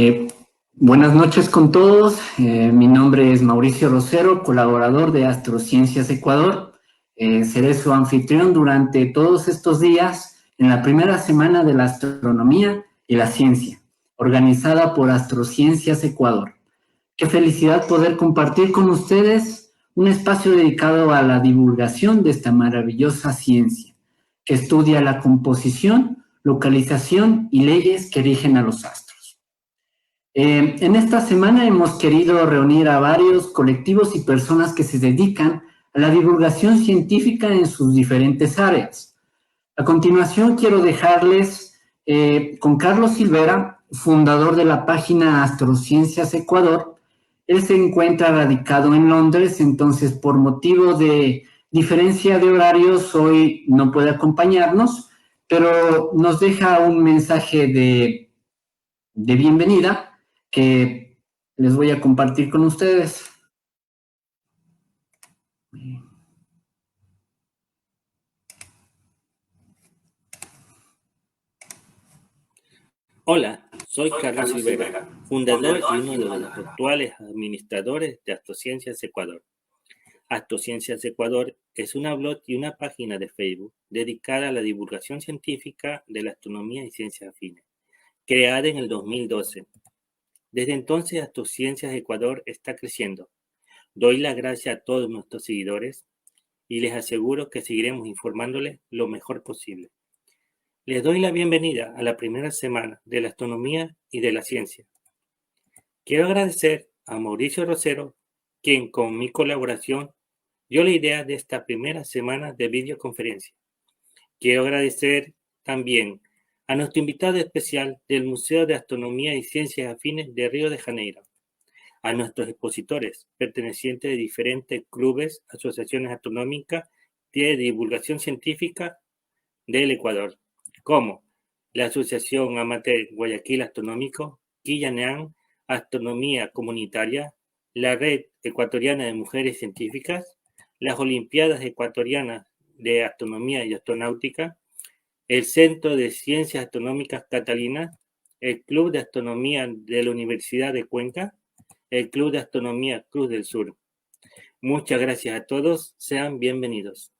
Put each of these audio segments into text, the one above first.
Eh, Buenas noches con todos. Mi nombre es Mauricio Rosero, colaborador de Astrociencias Ecuador. Seré su anfitrión durante todos estos días en la primera semana de la astronomía y la ciencia, organizada por Astrociencias Ecuador. Qué felicidad poder compartir con ustedes un espacio dedicado a la divulgación de esta maravillosa ciencia, que estudia la composición, localización y leyes que rigen a los astros. En esta semana hemos querido reunir a varios colectivos y personas que se dedican a la divulgación científica en sus diferentes áreas. A continuación quiero dejarles con Carlos Silvera, fundador de la página Astrociencias Ecuador. Él se encuentra radicado en Londres, entonces por motivo de diferencia de horarios hoy no puede acompañarnos, pero nos deja un mensaje de bienvenida que les voy a compartir con ustedes. Hola, soy Carlos Silvera, fundador y uno de los actuales administradores de Astrociencias Ecuador. Astrociencias Ecuador es una blog y una página de Facebook dedicada a la divulgación científica de la astronomía y ciencias afines, creada en el 2012. Desde entonces, Astrociencias Ecuador está creciendo. Doy las gracias a todos nuestros seguidores y les aseguro que seguiremos informándoles lo mejor posible. Les doy la bienvenida a la primera semana de la astronomía y de la ciencia. Quiero agradecer a Mauricio Rosero, quien con mi colaboración dio la idea de esta primera semana de videoconferencia. Quiero agradecer también a nuestro invitado especial del Museo de Astronomía y Ciencias Afines de Río de Janeiro, a nuestros expositores pertenecientes de diferentes clubes, asociaciones astronómicas de divulgación científica del Ecuador, como la Asociación Amateur Guayaquil Astronómico, Quillaneán Astronomía Comunitaria, la Red Ecuatoriana de Mujeres Científicas, las Olimpiadas Ecuatorianas de Astronomía y Astronáutica, el Centro de Ciencias Astronómicas Catalina, el Club de Astronomía de la Universidad de Cuenca, el Club de Astronomía Cruz del Sur. Muchas gracias a todos, sean bienvenidos.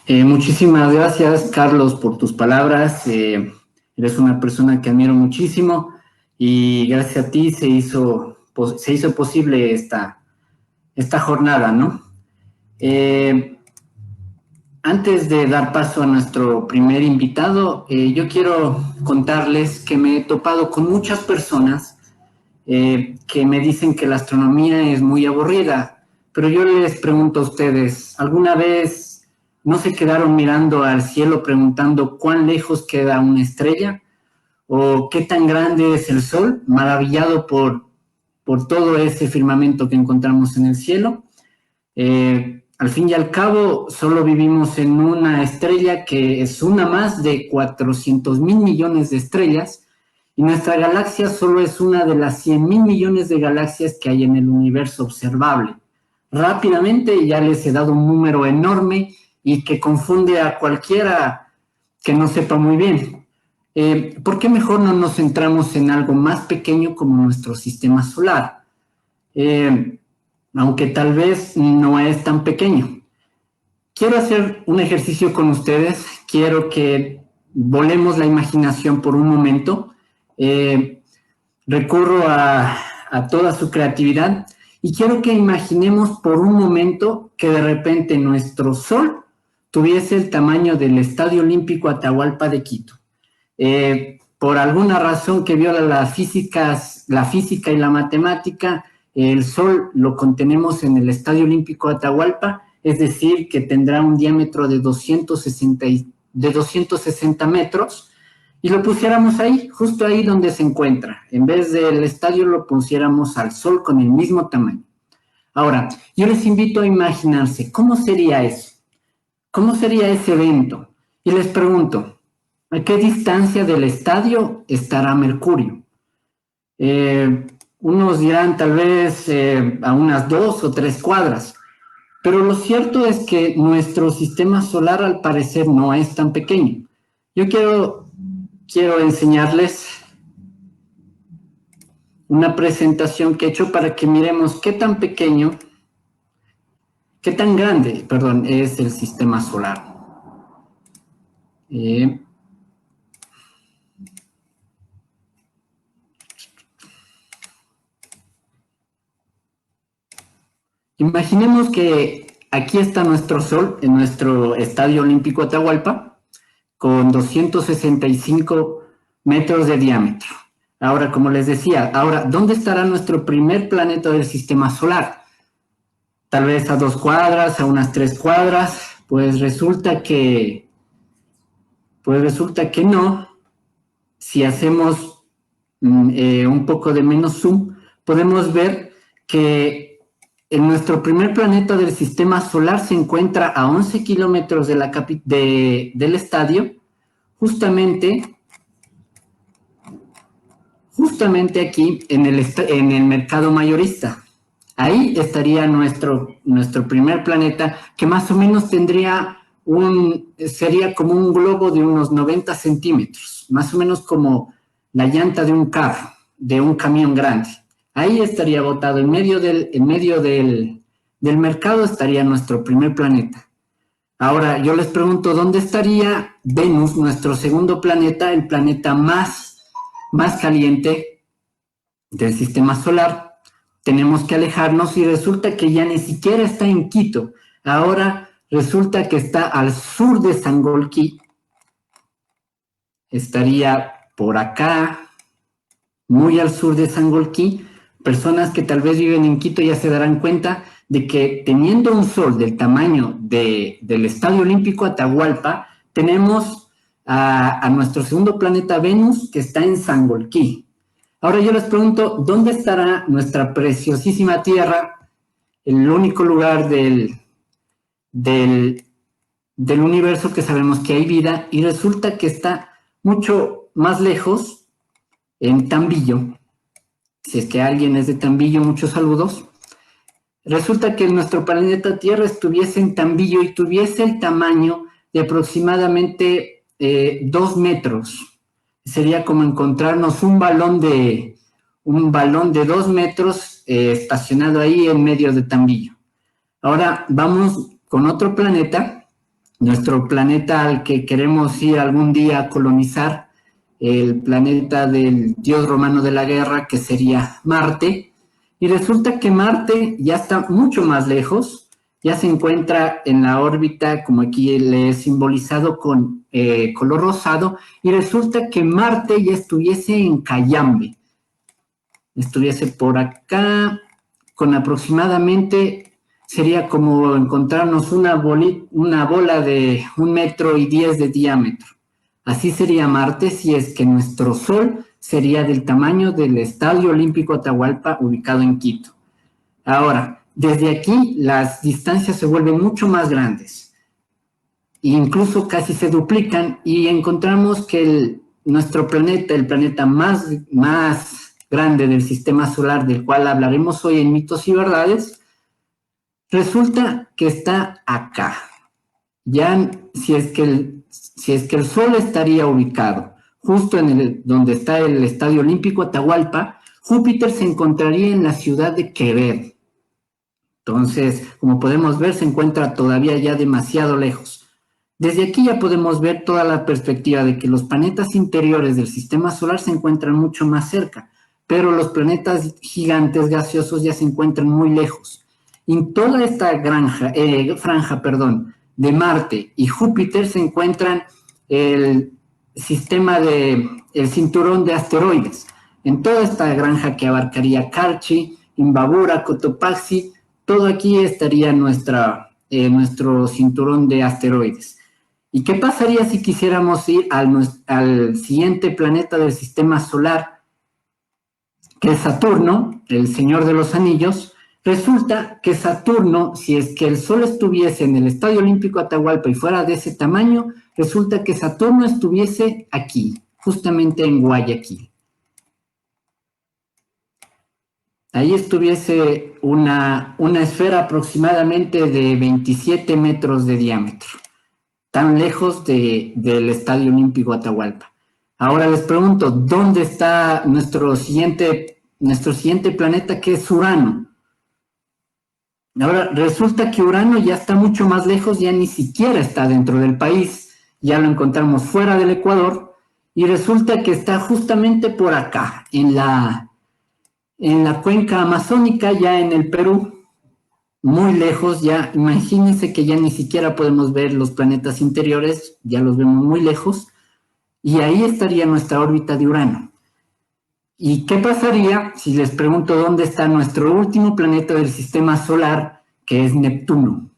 Muchísimas gracias, Carlos, por tus palabras. Eres una persona que admiro muchísimo y gracias a ti se hizo posible esta jornada, ¿no? Antes de dar paso a nuestro primer invitado, yo quiero contarles que me he topado con muchas personas que me dicen que la astronomía es muy aburrida, pero yo les pregunto a ustedes, ¿alguna vez no se quedaron mirando al cielo preguntando cuán lejos queda una estrella? ¿O qué tan grande es el sol, maravillado por todo ese firmamento que encontramos en el cielo? Al fin y al cabo, solo vivimos en una estrella que es una más de 400,000 millones de estrellas, y nuestra galaxia solo es una de las 100,000 millones de galaxias que hay en el universo observable. Rápidamente ya les he dado un número enorme y que confunde a cualquiera que no sepa muy bien. ¿Por qué mejor no nos centramos en algo más pequeño como nuestro sistema solar? Aunque tal vez no es tan pequeño. Quiero hacer un ejercicio con ustedes. Quiero que volemos la imaginación por un momento. Recurro a toda su creatividad y quiero que imaginemos por un momento que de repente nuestro Sol tuviese el tamaño del Estadio Olímpico Atahualpa de Quito. Por alguna razón que viola la física y la matemática, el Sol lo contenemos en el Estadio Olímpico Atahualpa, es decir, que tendrá un diámetro de 260 metros, y lo pusiéramos ahí, justo ahí donde se encuentra. En vez del estadio lo pusiéramos al Sol con el mismo tamaño. Ahora, yo les invito a imaginarse, ¿cómo sería eso? ¿Cómo sería ese evento? Y les pregunto, ¿a qué distancia del estadio estará Mercurio? Unos dirán tal vez a unas 2 o 3 cuadras, pero lo cierto es que nuestro sistema solar al parecer no es tan pequeño. Yo quiero enseñarles una presentación que he hecho para que miremos qué tan grande, perdón, es el sistema solar. Imaginemos que aquí está nuestro Sol, en nuestro Estadio Olímpico Atahualpa, con 265 metros de diámetro. Ahora, como les decía, ¿dónde estará nuestro primer planeta del sistema solar? Tal vez a 2 cuadras, a unas 3 cuadras, pues resulta que no. Si hacemos un poco de menos zoom, podemos ver que en nuestro primer planeta del sistema solar se encuentra a 11 kilómetros del estadio, justamente aquí en el mercado mayorista. Ahí estaría nuestro primer planeta, que más o menos sería como un globo de unos 90 centímetros, más o menos como la llanta de un carro, de un camión grande. Ahí estaría botado, en medio del mercado estaría nuestro primer planeta. Ahora, yo les pregunto, ¿dónde estaría Venus, nuestro segundo planeta, el planeta más caliente del sistema solar? Tenemos que alejarnos y resulta que ya ni siquiera está en Quito. Ahora resulta que está al sur de Sangolquí. Estaría por acá, muy al sur de Sangolquí. Personas que tal vez viven en Quito ya se darán cuenta de que teniendo un sol del tamaño del Estadio Olímpico Atahualpa, tenemos a nuestro segundo planeta Venus, que está en Sangolquí. Ahora yo les pregunto, ¿dónde estará nuestra preciosísima Tierra, el único lugar del universo que sabemos que hay vida? Y resulta que está mucho más lejos, en Tambillo. Si es que alguien es de Tambillo, muchos saludos. Resulta que nuestro planeta Tierra estuviese en Tambillo y tuviese el tamaño de aproximadamente 2 metros. Sería como encontrarnos un balón de 2 metros estacionado ahí en medio de Tambillo. Ahora vamos con otro planeta, nuestro planeta al que queremos ir algún día a colonizar, el planeta del dios romano de la guerra, que sería Marte. Y resulta que Marte ya está mucho más lejos, ya se encuentra en la órbita, como aquí le he simbolizado con color rosado, y resulta que Marte ya estuviese en Cayambe, estuviese por acá, con aproximadamente, sería como encontrarnos una bola de 1,10 metros de diámetro. Así sería Marte si es que nuestro Sol sería del tamaño del Estadio Olímpico Atahualpa, ubicado en Quito. Ahora, desde aquí las distancias se vuelven mucho más grandes, incluso casi se duplican, y encontramos que nuestro planeta, el planeta más grande del sistema solar, del cual hablaremos hoy en Mitos y Verdades, resulta que está acá. Ya si es que el Sol estaría ubicado justo donde está el Estadio Olímpico Atahualpa, Júpiter se encontraría en la ciudad de Quevedo. Entonces, como podemos ver, se encuentra todavía ya demasiado lejos. Desde aquí ya podemos ver toda la perspectiva de que los planetas interiores del sistema solar se encuentran mucho más cerca, pero los planetas gigantes gaseosos ya se encuentran muy lejos. En toda esta franja de Marte y Júpiter se encuentran el cinturón de asteroides. En toda esta granja que abarcaría Carchi, Imbabura, Cotopaxi, todo aquí estaría nuestro cinturón de asteroides. ¿Y qué pasaría si quisiéramos ir al siguiente planeta del sistema solar, que es Saturno, el Señor de los Anillos? Resulta que Saturno, si es que el Sol estuviese en el Estadio Olímpico Atahualpa y fuera de ese tamaño, resulta que Saturno estuviese aquí, justamente en Guayaquil. Ahí estuviese una esfera aproximadamente de 27 metros de diámetro. tan lejos del Estadio Olímpico Atahualpa. Ahora les pregunto, ¿dónde está nuestro siguiente planeta, que es Urano? Ahora, resulta que Urano ya está mucho más lejos, ya ni siquiera está dentro del país, ya lo encontramos fuera del Ecuador, y resulta que está justamente por acá, en la cuenca amazónica, ya en el Perú, muy lejos, ya imagínense que ya ni siquiera podemos ver los planetas interiores, ya los vemos muy lejos, y ahí estaría nuestra órbita de Urano. ¿Y qué pasaría si les pregunto dónde está nuestro último planeta del sistema solar, que es Neptuno,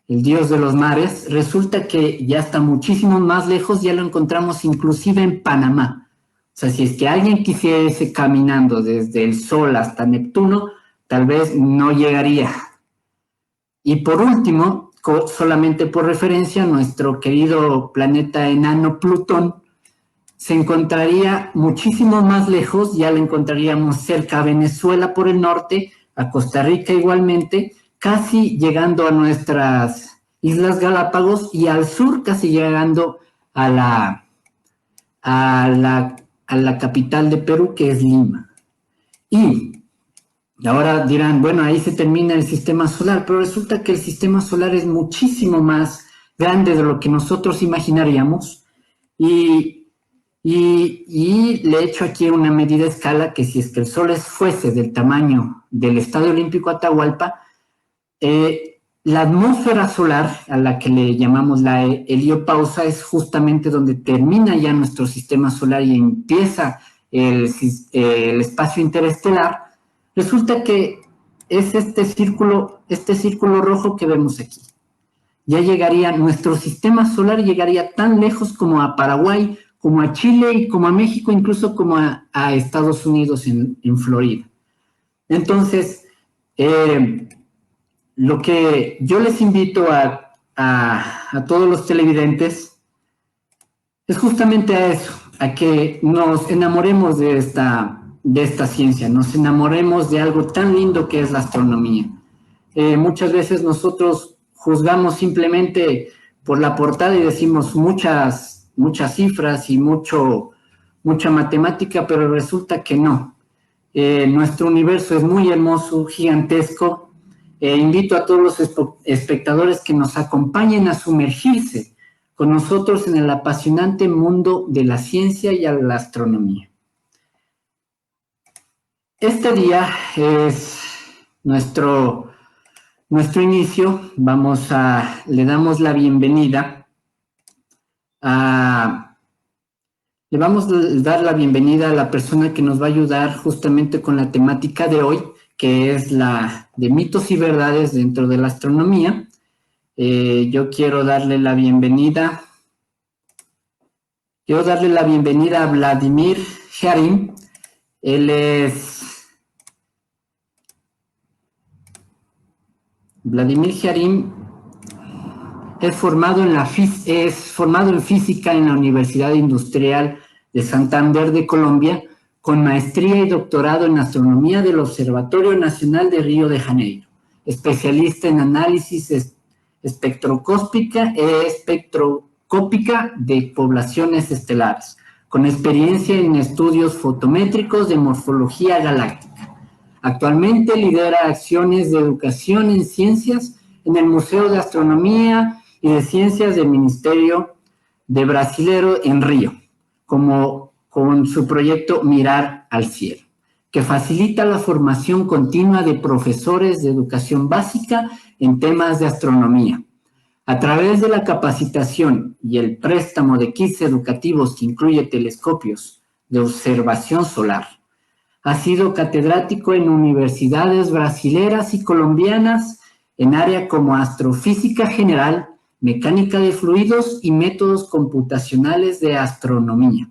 el dios de los mares? Resulta que ya está muchísimo más lejos, ya lo encontramos inclusive en Panamá. O sea, si es que alguien quisiese caminando desde el Sol hasta Neptuno, tal vez no llegaría. Y por último, solamente por referencia, nuestro querido planeta enano Plutón se encontraría muchísimo más lejos, ya lo encontraríamos cerca a Venezuela por el norte, a Costa Rica igualmente, casi llegando a nuestras Islas Galápagos, y al sur casi llegando a la capital de Perú, que es Lima. Y ahora dirán, bueno, ahí se termina el sistema solar, pero resulta que el sistema solar es muchísimo más grande de lo que nosotros imaginaríamos, y le he hecho aquí una medida a escala, que si es que el Sol fuese del tamaño del Estadio Olímpico Atahualpa, la atmósfera solar, a la que le llamamos la heliopausa, es justamente donde termina ya nuestro sistema solar y empieza el espacio interestelar. Resulta que es este círculo rojo que vemos aquí. Ya llegaría, nuestro sistema solar llegaría tan lejos como a Paraguay, como a Chile y como a México, incluso como a Estados Unidos en Florida. Entonces, lo que yo les invito a todos los televidentes es justamente a eso, a que nos enamoremos de esta ciencia, nos enamoremos de algo tan lindo que es la astronomía. Muchas veces nosotros juzgamos simplemente por la portada y decimos muchas cifras y mucha matemática, pero resulta que no. Nuestro universo es muy hermoso, gigantesco. Invito a todos los espectadores que nos acompañen a sumergirse con nosotros en el apasionante mundo de la ciencia y la astronomía. Este día es nuestro inicio. Le damos la bienvenida Le vamos a dar la bienvenida a la persona que nos va a ayudar justamente con la temática de hoy, que es la de mitos y verdades dentro de la astronomía. Yo quiero darle la bienvenida a Vladimir Jarin. Él es Vladimir Jarin. Es formado en física en la Universidad Industrial de Santander de Colombia, con maestría y doctorado en astronomía del Observatorio Nacional de Río de Janeiro, especialista en análisis espectroscópica de poblaciones estelares, con experiencia en estudios fotométricos de morfología galáctica. Actualmente lidera acciones de educación en ciencias en el Museo de Astronomía y de Ciencias del Ministerio de Brasilero en Río, como con su proyecto Mirar al Cielo, que facilita la formación continua de profesores de educación básica en temas de astronomía. A través de la capacitación y el préstamo de kits educativos que incluye telescopios de observación solar, ha sido catedrático en universidades brasileras y colombianas en áreas como astrofísica general, mecánica de fluidos y métodos computacionales de astronomía.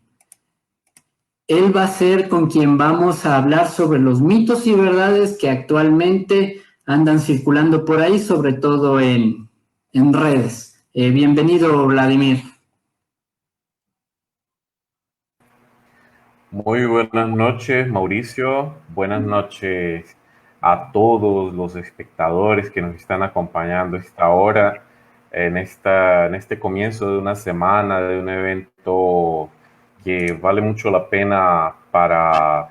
Él va a ser con quien vamos a hablar sobre los mitos y verdades que actualmente andan circulando por ahí, sobre todo en redes. Bienvenido, Vladimir. Muy buenas noches, Mauricio. Buenas noches a todos los espectadores que nos están acompañando a esta hora. en este comienzo de una semana, de un evento que vale mucho la pena para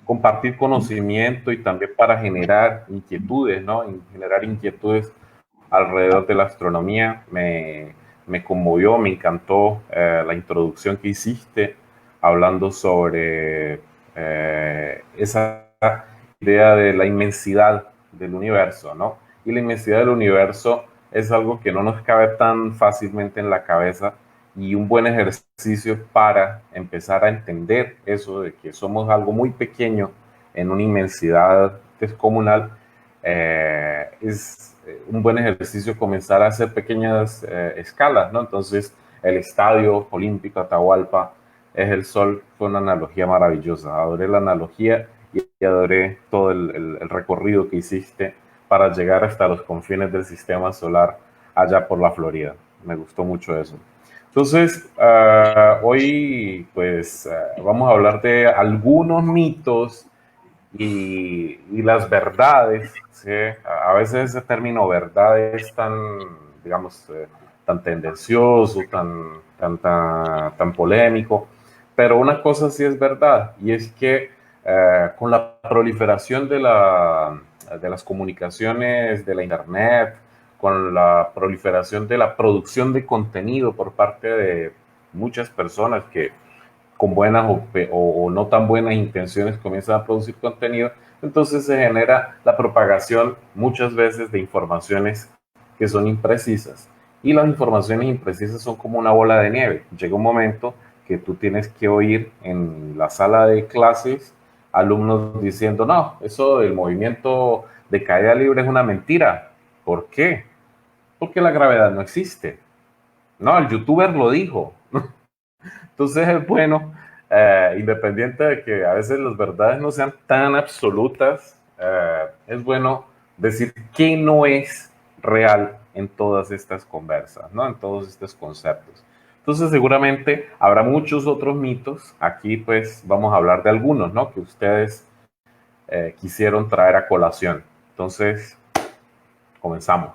compartir conocimiento y también para generar inquietudes, ¿no? Generar inquietudes alrededor de la astronomía. Me conmovió, me encantó la introducción que hiciste hablando sobre esa idea de la inmensidad del universo, ¿no? Y la inmensidad del universo es algo que no nos cabe tan fácilmente en la cabeza, y un buen ejercicio para empezar a entender eso de que somos algo muy pequeño en una inmensidad descomunal. Es un buen ejercicio comenzar a hacer pequeñas escalas, ¿no? Entonces, el Estadio Olímpico Atahualpa es el Sol. Fue una analogía maravillosa. Adoré la analogía y adoré todo el recorrido que hiciste para llegar hasta los confines del sistema solar allá por la Florida. Me gustó mucho eso. Entonces, hoy pues vamos a hablar de algunos mitos y las verdades, ¿sí? A veces ese término verdad es tan, digamos, tan tendencioso, tan polémico, pero una cosa sí es verdad, y es que con la proliferación de las comunicaciones, de la Internet, con la proliferación de la producción de contenido por parte de muchas personas que con buenas o no tan buenas intenciones comienzan a producir contenido, entonces se genera la propagación muchas veces de informaciones que son imprecisas. Y las informaciones imprecisas son como una bola de nieve. Llega un momento que tú tienes que oír en la sala de clases alumnos diciendo, no, eso del movimiento de caída libre es una mentira. ¿Por qué? Porque la gravedad no existe. No, el youtuber lo dijo. Entonces es bueno, independiente de que a veces las verdades no sean tan absolutas, es bueno decir qué no es real en todas estas conversas, ¿no? En todos estos conceptos. Entonces seguramente habrá muchos otros mitos. Aquí pues vamos a hablar de algunos, ¿no? Que ustedes quisieron traer a colación. Entonces, comenzamos.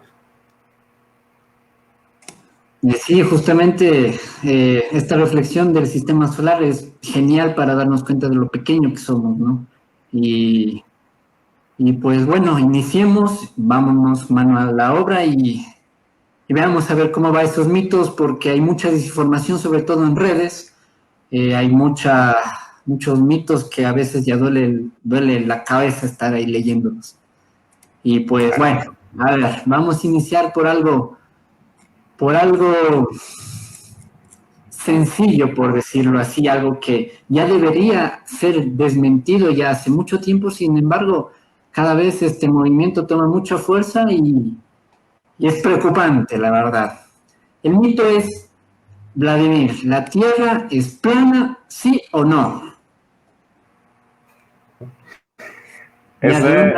Sí, justamente esta reflexión del sistema solar es genial para darnos cuenta de lo pequeño que somos, ¿no? Y pues bueno, iniciemos, vámonos mano a la obra y veamos a ver cómo va esos mitos, porque hay mucha desinformación, sobre todo en redes. Hay muchos mitos que a veces ya duele la cabeza estar ahí leyéndolos. Y pues bueno, a ver, vamos a iniciar por algo sencillo, por decirlo así, algo que ya debería ser desmentido ya hace mucho tiempo. Sin embargo, cada vez este movimiento toma mucha fuerza y es preocupante, la verdad. El mito es, Vladimir, ¿la Tierra es plana, sí o no? Ese,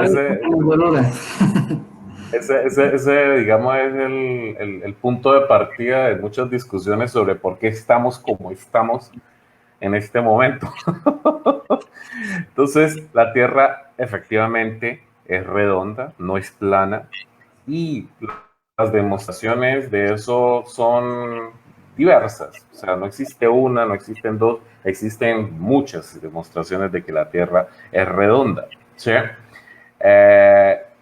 digamos, es el punto de partida de muchas discusiones sobre por qué estamos como estamos en este momento. Entonces, la Tierra efectivamente es redonda, no es plana, y las demostraciones de eso son diversas. O sea, no existe una, no existen dos, existen muchas demostraciones de que la Tierra es redonda, ¿sí?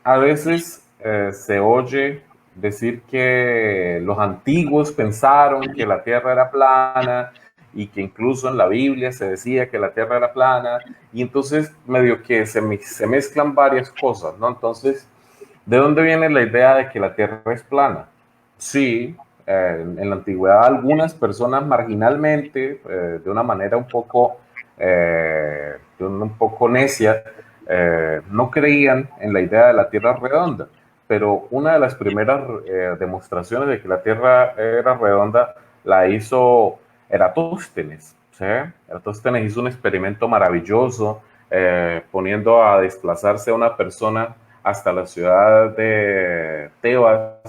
A veces se oye decir que los antiguos pensaron que la Tierra era plana y que incluso en la Biblia se decía que la Tierra era plana, y entonces medio que se mezclan varias cosas, ¿no? Entonces, ¿de dónde viene la idea de que la Tierra es plana? Sí, en la antigüedad algunas personas marginalmente, de una manera un poco necia, no creían en la idea de la Tierra redonda, pero una de las primeras demostraciones de que la Tierra era redonda la hizo Eratóstenes, ¿sí? Eratóstenes hizo un experimento maravilloso, poniendo a desplazarse a una persona hasta la ciudad de Tebas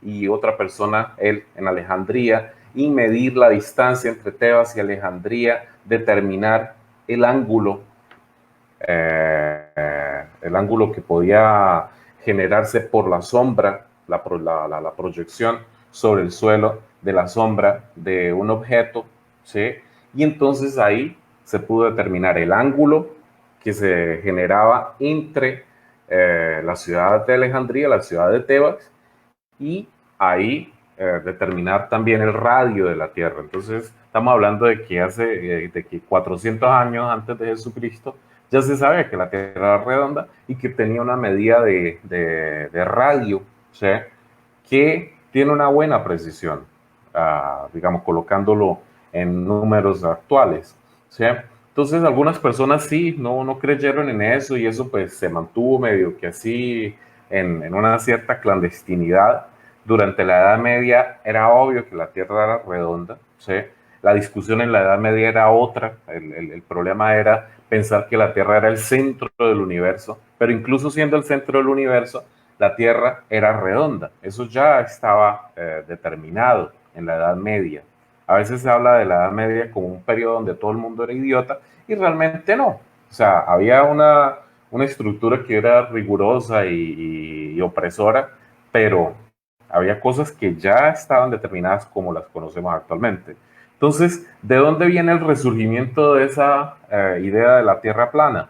y otra persona, él, en Alejandría, y medir la distancia entre Tebas y Alejandría, determinar el ángulo que podía generarse por la sombra, la proyección sobre el suelo de la sombra de un objeto, ¿sí? Y entonces ahí se pudo determinar el ángulo que se generaba entre la ciudad de Alejandría, la ciudad de Tebas, y ahí determinar también el radio de la Tierra. Entonces, estamos hablando de que de que 400 años antes de Jesucristo ya se sabía que la Tierra era redonda y que tenía una medida de radio, ¿sí? Que tiene una buena precisión, digamos, colocándolo en números actuales, ¿sí? Entonces, algunas personas sí, no creyeron en eso y eso pues se mantuvo medio que así en una cierta clandestinidad. Durante la Edad Media era obvio que la Tierra era redonda, ¿sí? La discusión en la Edad Media era otra, el problema era pensar que la Tierra era el centro del universo, pero incluso siendo el centro del universo, la Tierra era redonda. Eso ya estaba determinado en la Edad Media. A veces se habla de la Edad Media como un periodo donde todo el mundo era idiota y realmente no. O sea, había una estructura que era rigurosa y opresora, pero había cosas que ya estaban determinadas como las conocemos actualmente. Entonces, ¿de dónde viene el resurgimiento de esa idea de la Tierra plana?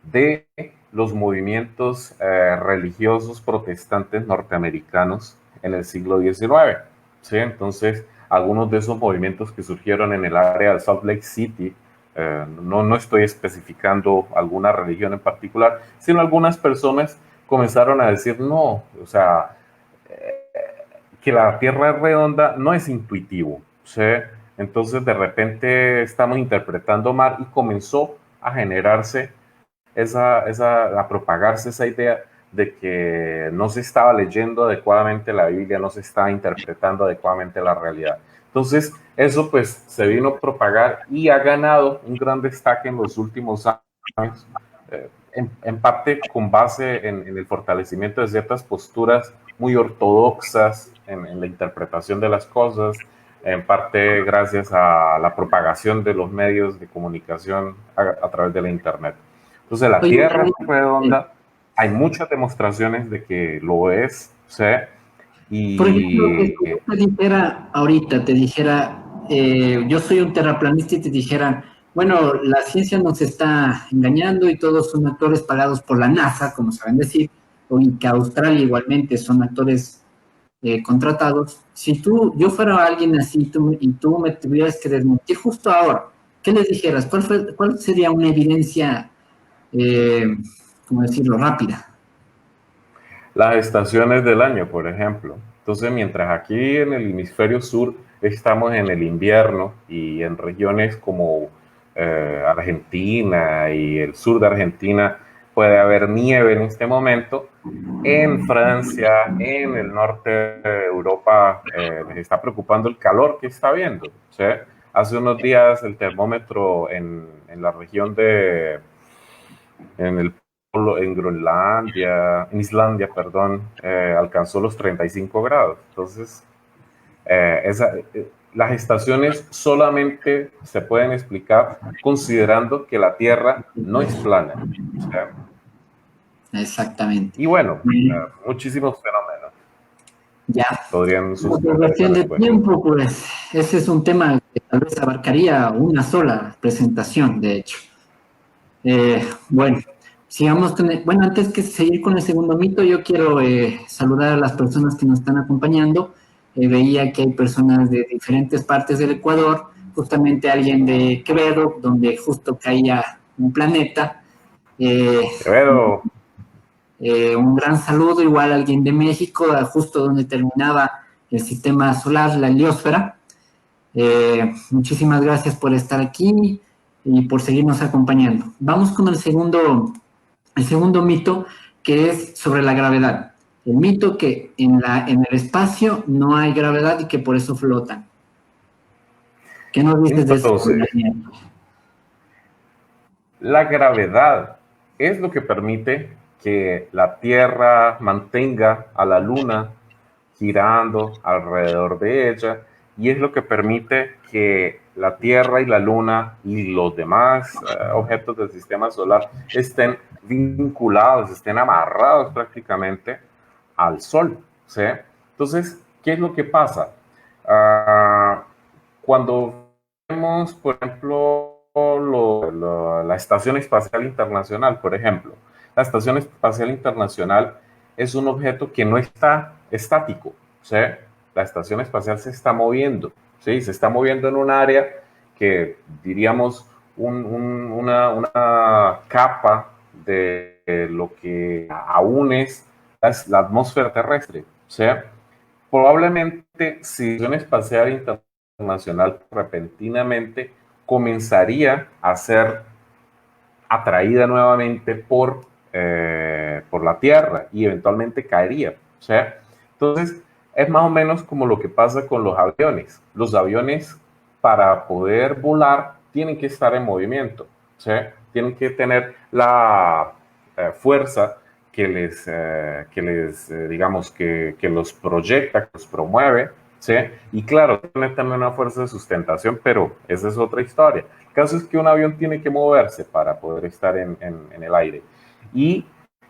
De los movimientos religiosos protestantes norteamericanos en el siglo XIX. ¿Sí? Entonces, algunos de esos movimientos que surgieron en el área de Salt Lake City, no estoy especificando alguna religión en particular, sino algunas personas comenzaron a decir, no, o sea, que la Tierra es redonda no es intuitivo, ¿sí? Entonces de repente estamos interpretando mal y comenzó a generarse a propagarse esa idea de que no se estaba leyendo adecuadamente la Biblia, no se estaba interpretando adecuadamente la realidad. Entonces eso pues se vino a propagar y ha ganado un gran destaque en los últimos años, en parte con base en el fortalecimiento de ciertas posturas muy ortodoxas en la interpretación de las cosas, en parte gracias a la propagación de los medios de comunicación a través de la Internet. Entonces, la Oye, Tierra es redonda, hay muchas demostraciones de que lo es, ¿sí? por ejemplo, que Y si te dijera ahorita, te dijera, yo soy un terraplanista y te dijera, bueno, la ciencia nos está engañando y todos son actores pagados por la NASA, como saben decir, o y que Australia igualmente son actores contratados. Si yo fuera alguien así y tú me tuvieras que desmentir justo ahora, ¿qué les dijeras? ¿Cuál sería una evidencia, eh, cómo decirlo, rápida? las estaciones del año, por ejemplo. Entonces, mientras aquí en el hemisferio sur estamos en el invierno y en regiones como Argentina y el sur de Argentina puede haber nieve en este momento, en Francia, en el norte de Europa, les está preocupando el calor que está habiendo. ¿Sí? Hace unos días el termómetro en la región en el en Groenlandia, en Islandia, perdón, alcanzó los 35 grados. Entonces, las estaciones solamente se pueden explicar considerando que la Tierra no es plana. ¿Sí? Exactamente. Y bueno, muchísimos fenómenos Ya. podrían Por suceder cuestión de después. tiempo, pues ese es un tema que tal vez abarcaría una sola presentación, de hecho. Bueno, sigamos con bueno, antes que seguir con el segundo mito, yo quiero saludar a las personas que nos están acompañando. Veía que hay personas de diferentes partes del Ecuador, justamente alguien de Quevedo, donde justo caía un planeta. Quevedo, Un gran saludo, igual a alguien de México, justo donde terminaba el sistema solar, la heliosfera. Muchísimas gracias por estar aquí y por seguirnos acompañando. Vamos con el segundo mito, que es sobre la gravedad. El mito que en el espacio no hay gravedad y que por eso flotan. ¿Qué nos dices de eso? entonces, la gravedad es lo que permite que la Tierra mantenga a la Luna girando alrededor de ella y es lo que permite que la Tierra y la Luna y los demás objetos del sistema solar estén vinculados, estén amarrados prácticamente al Sol, ¿sí? Entonces, ¿Qué es lo que pasa? Cuando vemos, por ejemplo, la Estación Espacial Internacional, por ejemplo, la Estación Espacial Internacional es un objeto que no está estático, ¿sí? La Estación Espacial se está moviendo, ¿sí? Se está moviendo en un área que, diríamos, una capa de lo que aún es la atmósfera terrestre, ¿sí? Probablemente, si la Estación Espacial Internacional repentinamente comenzaría a ser atraída nuevamente por la Tierra y eventualmente caería. O sea, entonces, es más o menos como lo que pasa con los aviones. Los aviones, para poder volar, tienen que estar en movimiento. O sea, tienen que tener la fuerza que digamos, que los proyecta, que los promueve, ¿sí? Y claro, tiene también una fuerza de sustentación, pero esa es otra historia. El caso es que un avión tiene que moverse para poder estar en el aire. Y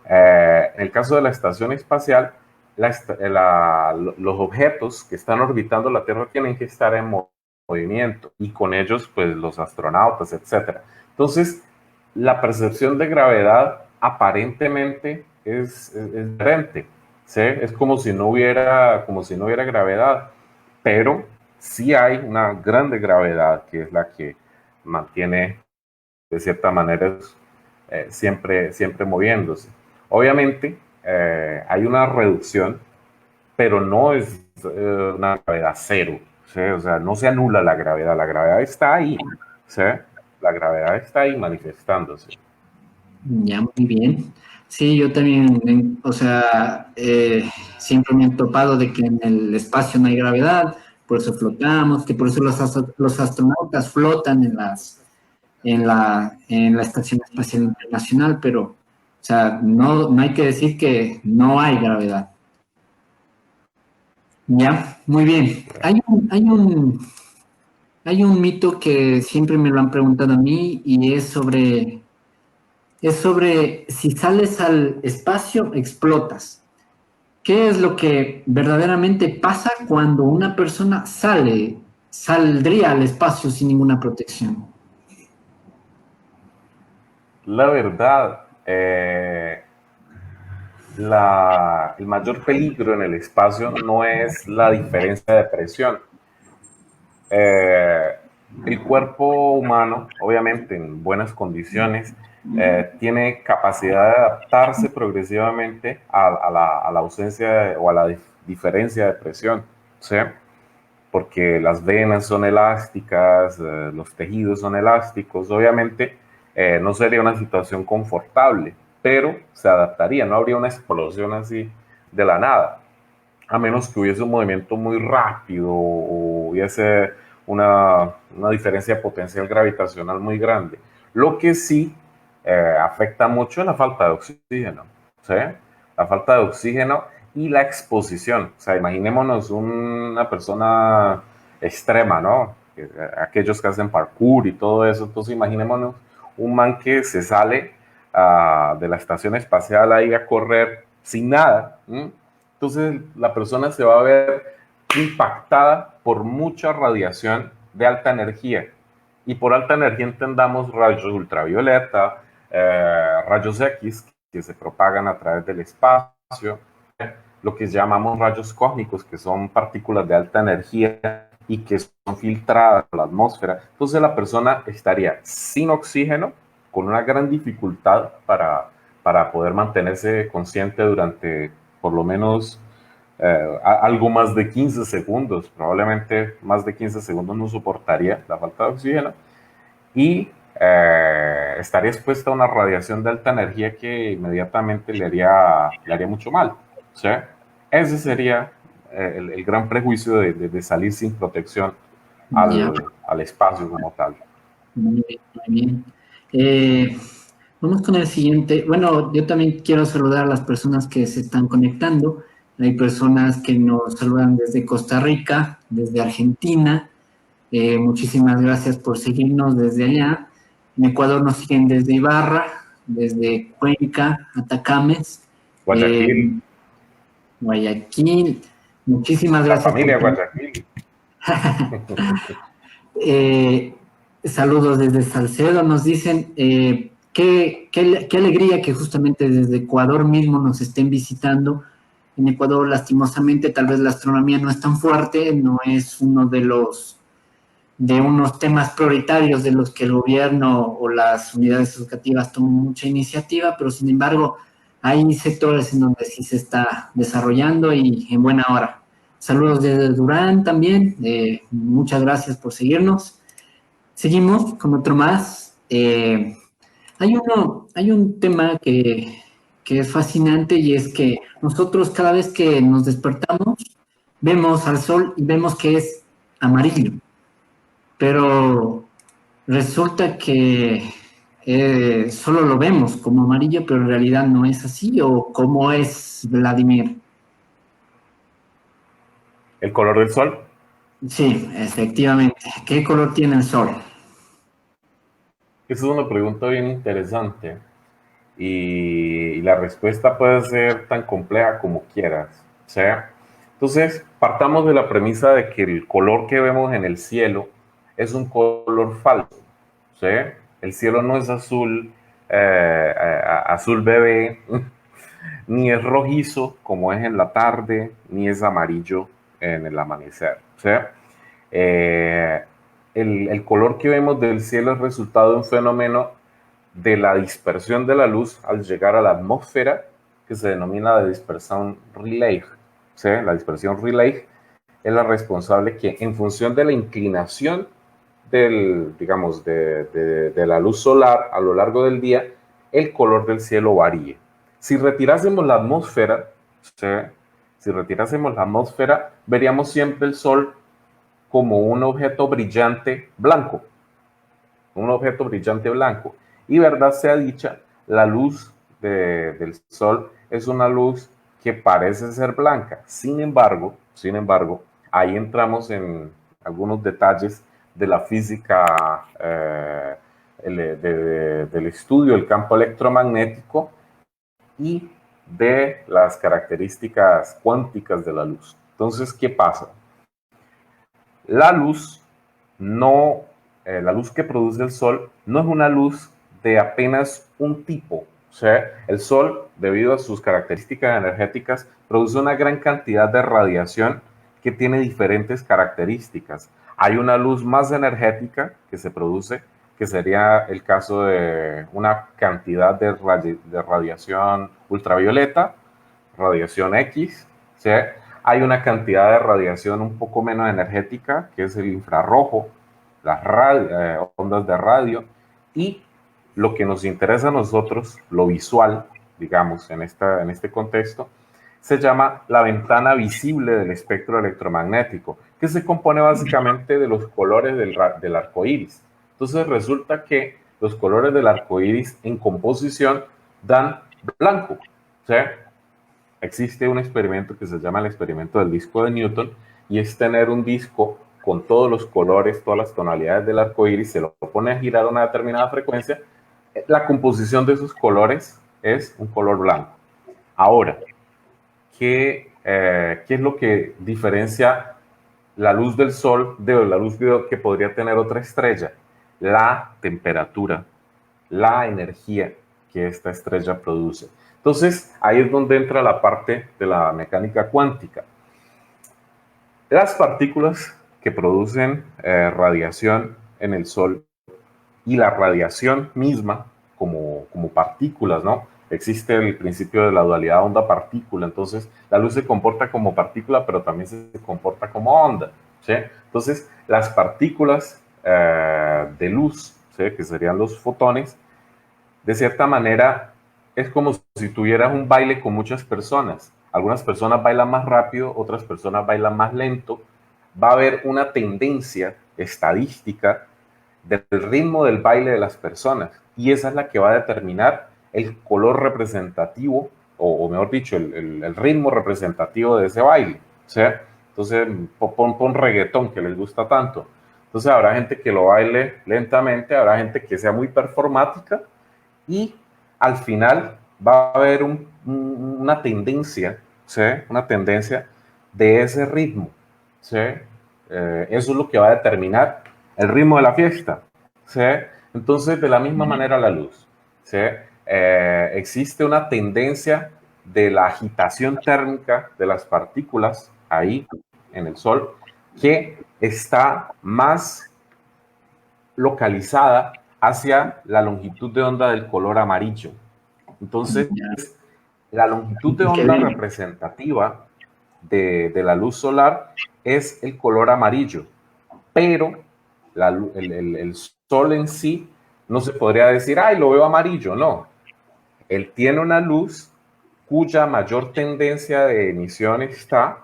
en el caso de la estación espacial, los objetos que están orbitando la Tierra tienen que estar en movimiento y con ellos, pues, los astronautas, etc. Entonces, la percepción de gravedad aparentemente es diferente, ¿sí? Es como si no hubiera gravedad, pero sí hay una grande gravedad que es la que mantiene, de cierta manera, siempre moviéndose. Obviamente, hay una reducción, pero no es una gravedad cero, ¿sí? O sea, no se anula la gravedad está ahí, ¿sí? La gravedad está ahí manifestándose. Ya, muy bien. Sí, yo también, o sea, siempre me he topado de que en el espacio no hay gravedad, por eso flotamos, que por eso los astronautas flotan en la Estación Espacial Internacional, pero, o sea, no hay que decir que no hay gravedad. Ya, muy bien. Hay un mito que siempre me lo han preguntado a mí y es sobre si sales al espacio, explotas. ¿Qué es lo que verdaderamente pasa cuando una persona saldría al espacio sin ninguna protección? La verdad, el mayor peligro en el espacio no es la diferencia de presión. El cuerpo humano, obviamente en buenas condiciones, tiene capacidad de adaptarse progresivamente a la ausencia o a la diferencia de presión, ¿sí? Porque las venas son elásticas, los tejidos son elásticos, obviamente no sería una situación confortable, pero se adaptaría, no habría una explosión así de la nada, a menos que hubiese un movimiento muy rápido o hubiese una diferencia potencial gravitacional muy grande. Lo que sí afecta mucho es la falta de oxígeno, ¿sí? La falta de oxígeno y la exposición. O sea, imaginémonos una persona extrema, ¿no? Aquellos que hacen parkour y todo eso. Entonces, imaginémonos un man que se sale de la estación espacial ahí a correr sin nada. Entonces, la persona se va a ver impactada por mucha radiación de alta energía. Y por alta energía entendamos rayos ultravioleta, rayos X que se propagan a través del espacio, lo que llamamos rayos cósmicos, que son partículas de alta energía y que son filtradas por la atmósfera. Entonces la persona estaría sin oxígeno, con una gran dificultad para poder mantenerse consciente durante por lo menos algo más de 15 segundos. Probablemente más de 15 segundos no soportaría la falta de oxígeno y estaría expuesta a una radiación de alta energía que inmediatamente le haría mucho mal, ¿sí? Ese sería el gran prejuicio de salir sin protección al espacio como tal. Muy bien, muy bien. Vamos con el siguiente. Bueno, yo también quiero saludar a las personas que se están conectando. Hay personas que nos saludan desde Costa Rica, desde Argentina. Muchísimas gracias por seguirnos desde allá. En Ecuador nos siguen desde Ibarra, desde Cuenca, Atacames, Guayaquil. Guayaquil. Muchísimas La gracias. familia Guayaquil. Saludos desde Salcedo. Nos dicen qué alegría que justamente desde Ecuador mismo nos estén visitando. En Ecuador, lastimosamente, tal vez la astronomía no es tan fuerte, no es uno de unos temas prioritarios de los que el gobierno o las unidades educativas toman mucha iniciativa, pero sin embargo hay sectores en donde sí se está desarrollando y en buena hora. Saludos desde Durán también, muchas gracias por seguirnos. Seguimos con otro más. Hay un tema que es fascinante y es que nosotros cada vez que nos despertamos vemos al sol y vemos que es amarillo, pero resulta que solo lo vemos como amarillo, pero en realidad no es así, ¿o cómo es, Vladimir? El color del sol. Sí, efectivamente. ¿Qué color tiene el sol? Esa es una pregunta bien interesante y la respuesta puede ser tan compleja como quieras. O sea, entonces partamos de la premisa de que el color que vemos en el cielo es un color falso. ¿Sí? El cielo no es azul, azul bebé, ni es rojizo como es en la tarde, ni es amarillo en el amanecer. ¿Sí? Eh, el color que vemos del cielo es resultado de un fenómeno de la dispersión de la luz al llegar a la atmósfera, que se denomina la dispersión Rayleigh. ¿Sí? La dispersión Rayleigh es la responsable que, en función de la inclinación digamos, de la luz solar a lo largo del día, el color del cielo varíe. Si retirásemos la atmósfera, ¿sí? Si retirásemos la atmósfera, veríamos siempre el sol como un objeto brillante blanco, un objeto brillante blanco. Y verdad sea dicha, la luz del sol es una luz que parece ser blanca. Sin embargo, ahí entramos en algunos detalles de la física del estudio del campo electromagnético y de las características cuánticas de la luz. Entonces, ¿qué pasa? La luz no, la luz que produce el sol no es una luz de apenas un tipo. O sea, el sol, debido a sus características energéticas, produce una gran cantidad de radiación que tiene diferentes características. Hay una luz más energética que se produce, que sería el caso de una cantidad de radiación ultravioleta, radiación X, ¿sí? Hay una cantidad de radiación un poco menos energética, que es el infrarrojo, las ondas de radio, y lo que nos interesa a nosotros, lo visual, digamos, en este contexto, se llama la ventana visible del espectro electromagnético, que se compone básicamente de los colores del arco iris. Entonces resulta que los colores del arco iris en composición dan blanco. ¿Sí? Existe un experimento que se llama el experimento del disco de Newton, y es tener un disco con todos los colores, todas las tonalidades del arco iris, se lo pone a girar a una determinada frecuencia, la composición de esos colores es un color blanco. Ahora, ¿qué es lo que diferencia la luz del sol de la luz que podría tener otra estrella? La temperatura, la energía que esta estrella produce. Entonces, ahí es donde entra la parte de la mecánica cuántica. Las partículas que producen radiación en el Sol y la radiación misma como partículas, ¿no? Existe el principio de la dualidad onda-partícula, entonces la luz se comporta como partícula, pero también se comporta como onda, ¿sí? Entonces, las partículas de luz, ¿sí? Que serían los fotones, de cierta manera es como si tuvieras un baile con muchas personas. Algunas personas bailan más rápido, otras personas bailan más lento. Va a haber una tendencia estadística del ritmo del baile de las personas, y esa es la que va a determinar el color representativo, o mejor dicho, el ritmo representativo de ese baile. ¿Sí? Entonces, pon reggaetón, que les gusta tanto. Entonces habrá gente que lo baile lentamente, habrá gente que sea muy performática, y al final va a haber una tendencia, ¿sí? Una tendencia de ese ritmo, ¿sí? Eso es lo que va a determinar el ritmo de la fiesta, ¿sí? Entonces, de la misma manera la luz, ¿sí? Existe una tendencia de la agitación térmica de las partículas ahí en el Sol que está más localizada hacia la longitud de onda del color amarillo. Entonces, la longitud de onda representativa de la luz solar es el color amarillo, pero el Sol en sí no se podría decir, ay, lo veo amarillo, no. Él tiene una luz cuya mayor tendencia de emisión está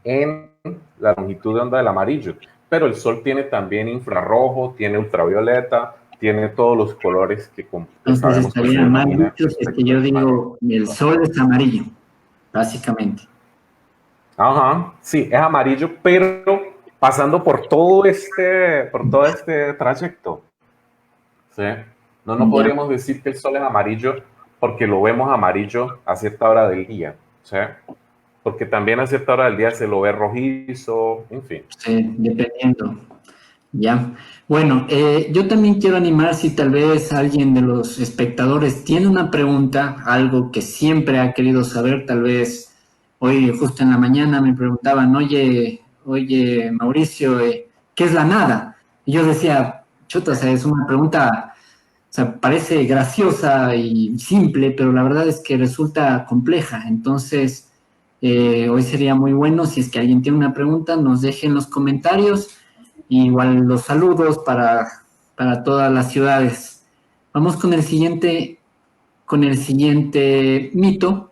en la longitud de onda del amarillo, pero el Sol tiene también infrarrojo, tiene ultravioleta, tiene todos los colores que Entonces sabemos que se estaría mal denomina dicho si es que yo digo el Sol es amarillo, básicamente. Ajá, sí, es amarillo, pero pasando por todo este trayecto. ¿Sí? No podríamos decir que el Sol es amarillo porque lo vemos amarillo a cierta hora del día. ¿Sí? Porque también a cierta hora del día se lo ve rojizo, en fin. Sí, dependiendo. Ya. Bueno, yo también quiero animar si tal vez alguien de los espectadores tiene una pregunta, algo que siempre ha querido saber, tal vez hoy justo en la mañana me preguntaban, oye, Mauricio, ¿qué es la nada? Y yo decía, chuta, o sea, es una pregunta, o sea, parece graciosa y simple, pero la verdad es que resulta compleja. Entonces, hoy sería muy bueno si es que alguien tiene una pregunta, nos deje en los comentarios. Igual los saludos para todas las ciudades. Vamos con el siguiente mito,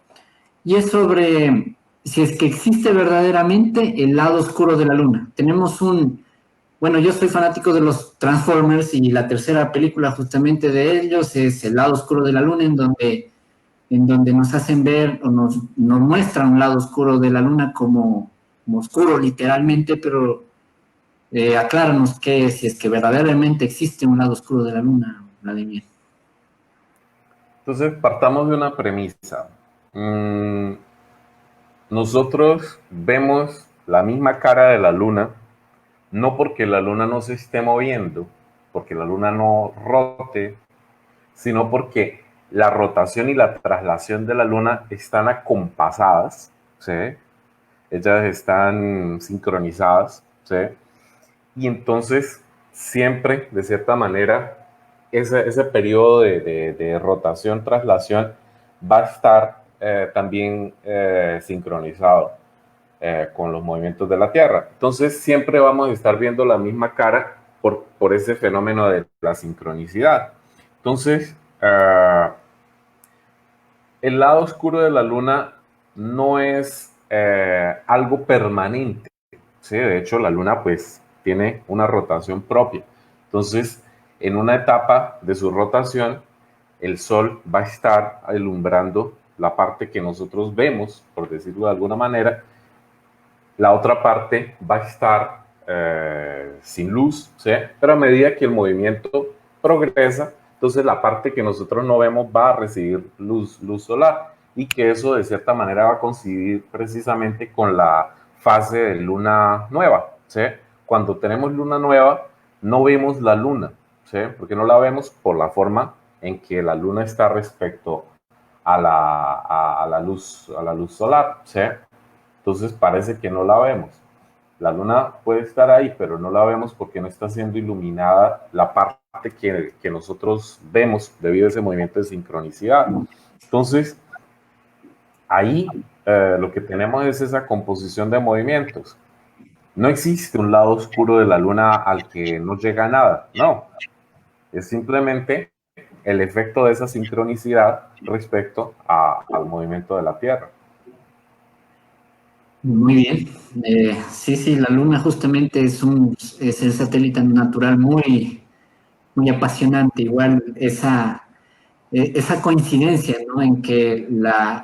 y es sobre si es que existe verdaderamente el lado oscuro de la luna. Bueno, yo soy fanático de los Transformers y la tercera película justamente de ellos es El lado oscuro de la luna, en donde nos hacen ver o nos muestran un lado oscuro de la luna como oscuro literalmente, pero acláranos si es que verdaderamente existe un lado oscuro de la luna, Vladimir. Entonces, partamos de una premisa. Nosotros vemos la misma cara de la luna, no porque la luna no se esté moviendo, porque la luna no rote, sino porque la rotación y la traslación de la luna están acompasadas, ¿sí? Ellas están sincronizadas, ¿sí? Y entonces siempre, de cierta manera, ese periodo de rotación, traslación, va a estar también sincronizado con los movimientos de la Tierra. Entonces siempre vamos a estar viendo la misma cara por ese fenómeno de la sincronicidad. Entonces, el lado oscuro de la Luna no es algo permanente, ¿sí? De hecho, la Luna pues tiene una rotación propia. Entonces, en una etapa de su rotación, el Sol va a estar alumbrando la parte que nosotros vemos, por decirlo de alguna manera. La otra parte va a estar sin luz, ¿sí? Pero a medida que el movimiento progresa, entonces la parte que nosotros no vemos va a recibir luz solar, y que eso de cierta manera va a coincidir precisamente con la fase de luna nueva, ¿sí? Cuando tenemos luna nueva, no vemos la luna, ¿sí? Porque no la vemos por la forma en que la luna está respecto a la luz solar, ¿sí? Entonces parece que no la vemos. La luna puede estar ahí, pero no la vemos porque no está siendo iluminada la parte que nosotros vemos debido a ese movimiento de sincronicidad. Entonces, ahí lo que tenemos es esa composición de movimientos. No existe un lado oscuro de la luna al que no llega nada, no. Es simplemente el efecto de esa sincronicidad respecto al movimiento de la Tierra. Muy bien. Sí, la luna justamente es el satélite natural muy, muy apasionante. Igual esa coincidencia, ¿no? En que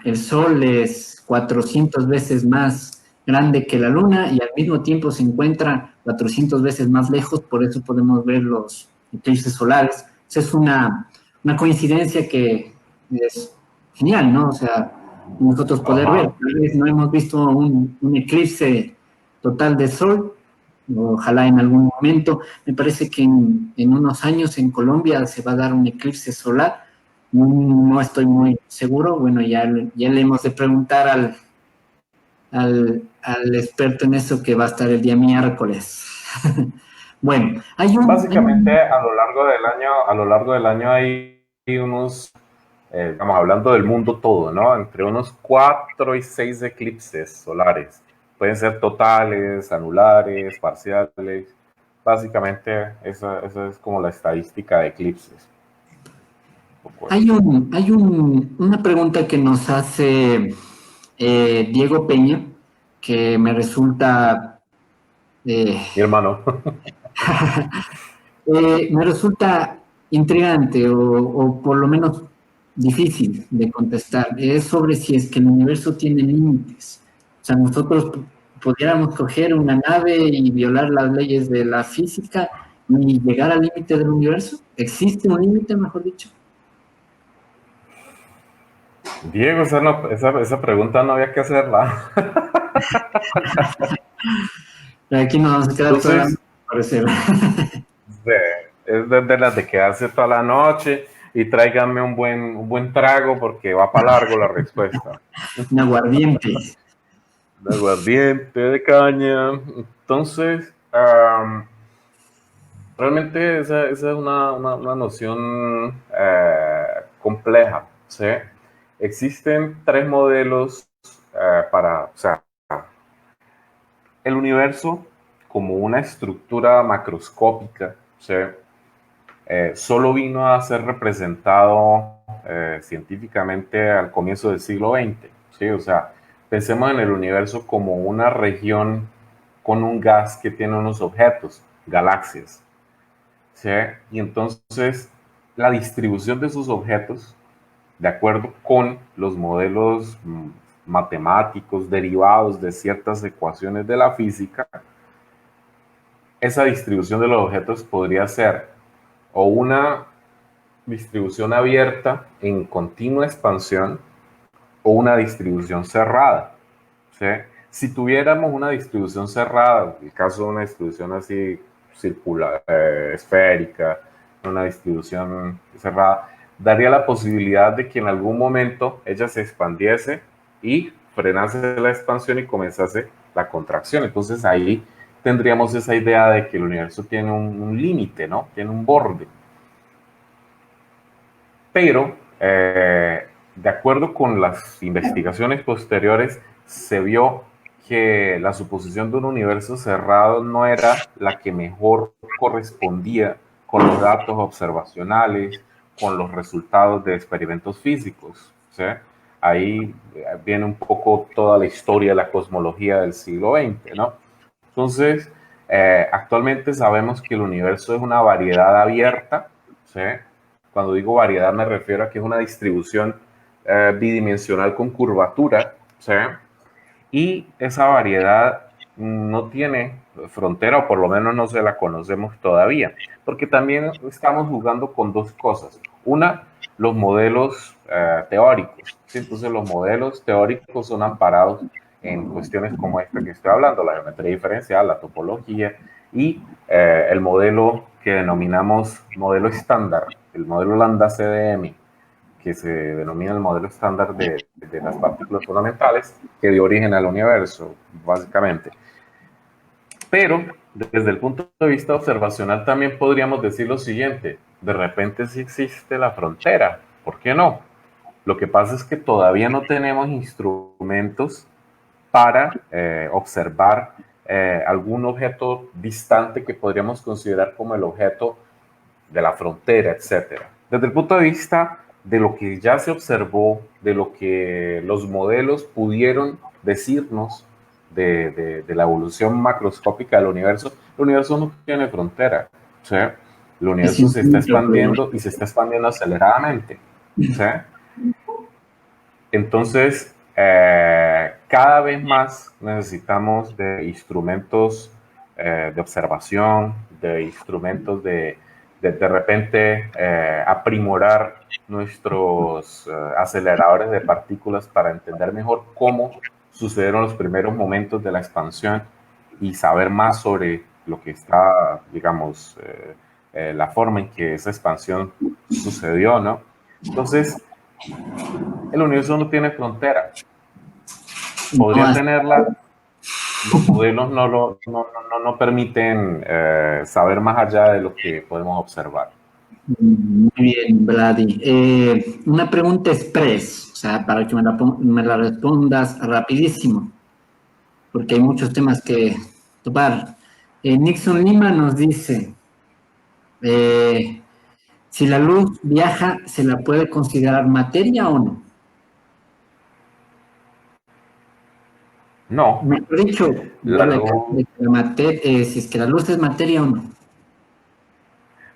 el Sol es 400 veces más grande que la Luna y al mismo tiempo se encuentra 400 veces más lejos, por eso podemos ver los eclipses solares. Esa es una coincidencia que es genial, ¿no? O sea, nosotros poder Ajá. ver. Tal vez no hemos visto un eclipse total de sol, ojalá en algún momento. Me parece que en unos años en Colombia se va a dar un eclipse solar. No estoy muy seguro. Bueno, ya le hemos de preguntar al experto en eso que va a estar el día miércoles. Bueno, Básicamente, a lo largo del año hay unos, estamos hablando del mundo todo, ¿no? Entre unos 4 y 6 eclipses solares. Pueden ser totales, anulares, parciales. Básicamente, esa es como la estadística de eclipses. una pregunta que nos hace Diego Peña, que me resulta, eh, Mi hermano. me resulta intrigante o por lo menos difícil de contestar. Es sobre si es que el universo tiene límites. O sea, nosotros pudiéramos coger una nave y violar las leyes de la física y llegar al límite del universo. ¿Existe un límite, mejor dicho? Diego, esa pregunta no había que hacerla. Aquí nos vamos a quedar toda la noche, Entonces, parecer. es de las de quedarse toda la noche y tráiganme un buen trago porque va para largo la respuesta. Un aguardiente. De aguardiente, de caña. Entonces, realmente esa es una noción compleja, ¿sí? Existen 3 modelos o sea, el universo como una estructura macroscópica, ¿sí? Solo vino a ser representado científicamente al comienzo del siglo XX, ¿sí? O sea, pensemos en el universo como una región con un gas que tiene unos objetos, galaxias, ¿sí? Y entonces la distribución de esos objetos, de acuerdo con los modelos matemáticos derivados de ciertas ecuaciones de la física, esa distribución de los objetos podría ser o una distribución abierta en continua expansión o una distribución cerrada, ¿sí? Si tuviéramos una distribución cerrada, en el caso de una distribución así circular, esférica, una distribución cerrada, daría la posibilidad de que en algún momento ella se expandiese y frenase la expansión y comenzase la contracción. Entonces ahí tendríamos esa idea de que el universo tiene un límite, ¿no? Tiene un borde. Pero, de acuerdo con las investigaciones posteriores, se vio que la suposición de un universo cerrado no era la que mejor correspondía con los datos observacionales, con los resultados de experimentos físicos, ¿sí? Ahí viene un poco toda la historia de la cosmología del siglo XX, ¿no? Entonces, actualmente sabemos que el universo es una variedad abierta, ¿sí? Cuando digo variedad me refiero a que es una distribución bidimensional con curvatura, ¿sí? Y esa variedad no tiene frontera, o por lo menos no se la conocemos todavía, porque también estamos jugando con 2 cosas. Una, los modelos teóricos, ¿sí? Entonces los modelos teóricos son amparados en cuestiones como esta que estoy hablando, la geometría diferencial, la topología y el modelo que denominamos modelo estándar, el modelo lambda CDM, que se denomina el modelo estándar de las partículas fundamentales, que dio origen al universo, básicamente. Pero desde el punto de vista observacional también podríamos decir lo siguiente: de repente sí existe la frontera, ¿por qué no? Lo que pasa es que todavía no tenemos instrumentos para observar algún objeto distante que podríamos considerar como el objeto de la frontera, etcétera. Desde el punto de vista de lo que ya se observó, de lo que los modelos pudieron decirnos de la evolución macroscópica del universo, el universo no tiene frontera, ¿sí? El Es universo se está infinito, pero expandiendo y se está expandiendo aceleradamente, ¿sí? Entonces, cada vez más necesitamos de instrumentos de observación, de instrumentos de repente aprimorar nuestros aceleradores de partículas para entender mejor cómo sucedieron los primeros momentos de la expansión y saber más sobre lo que está, digamos, la forma en que esa expansión sucedió, ¿no? Entonces, el universo no tiene frontera. Podría tenerla. Los modelos no permiten saber más allá de lo que podemos observar. Muy bien, Vladi. Una pregunta express, o sea, para que me la respondas rapidísimo, porque hay muchos temas que topar. Nixon Lima nos dice, si la luz viaja, ¿se la puede considerar materia o no? No. Mejor dicho, si es que la luz es materia o no.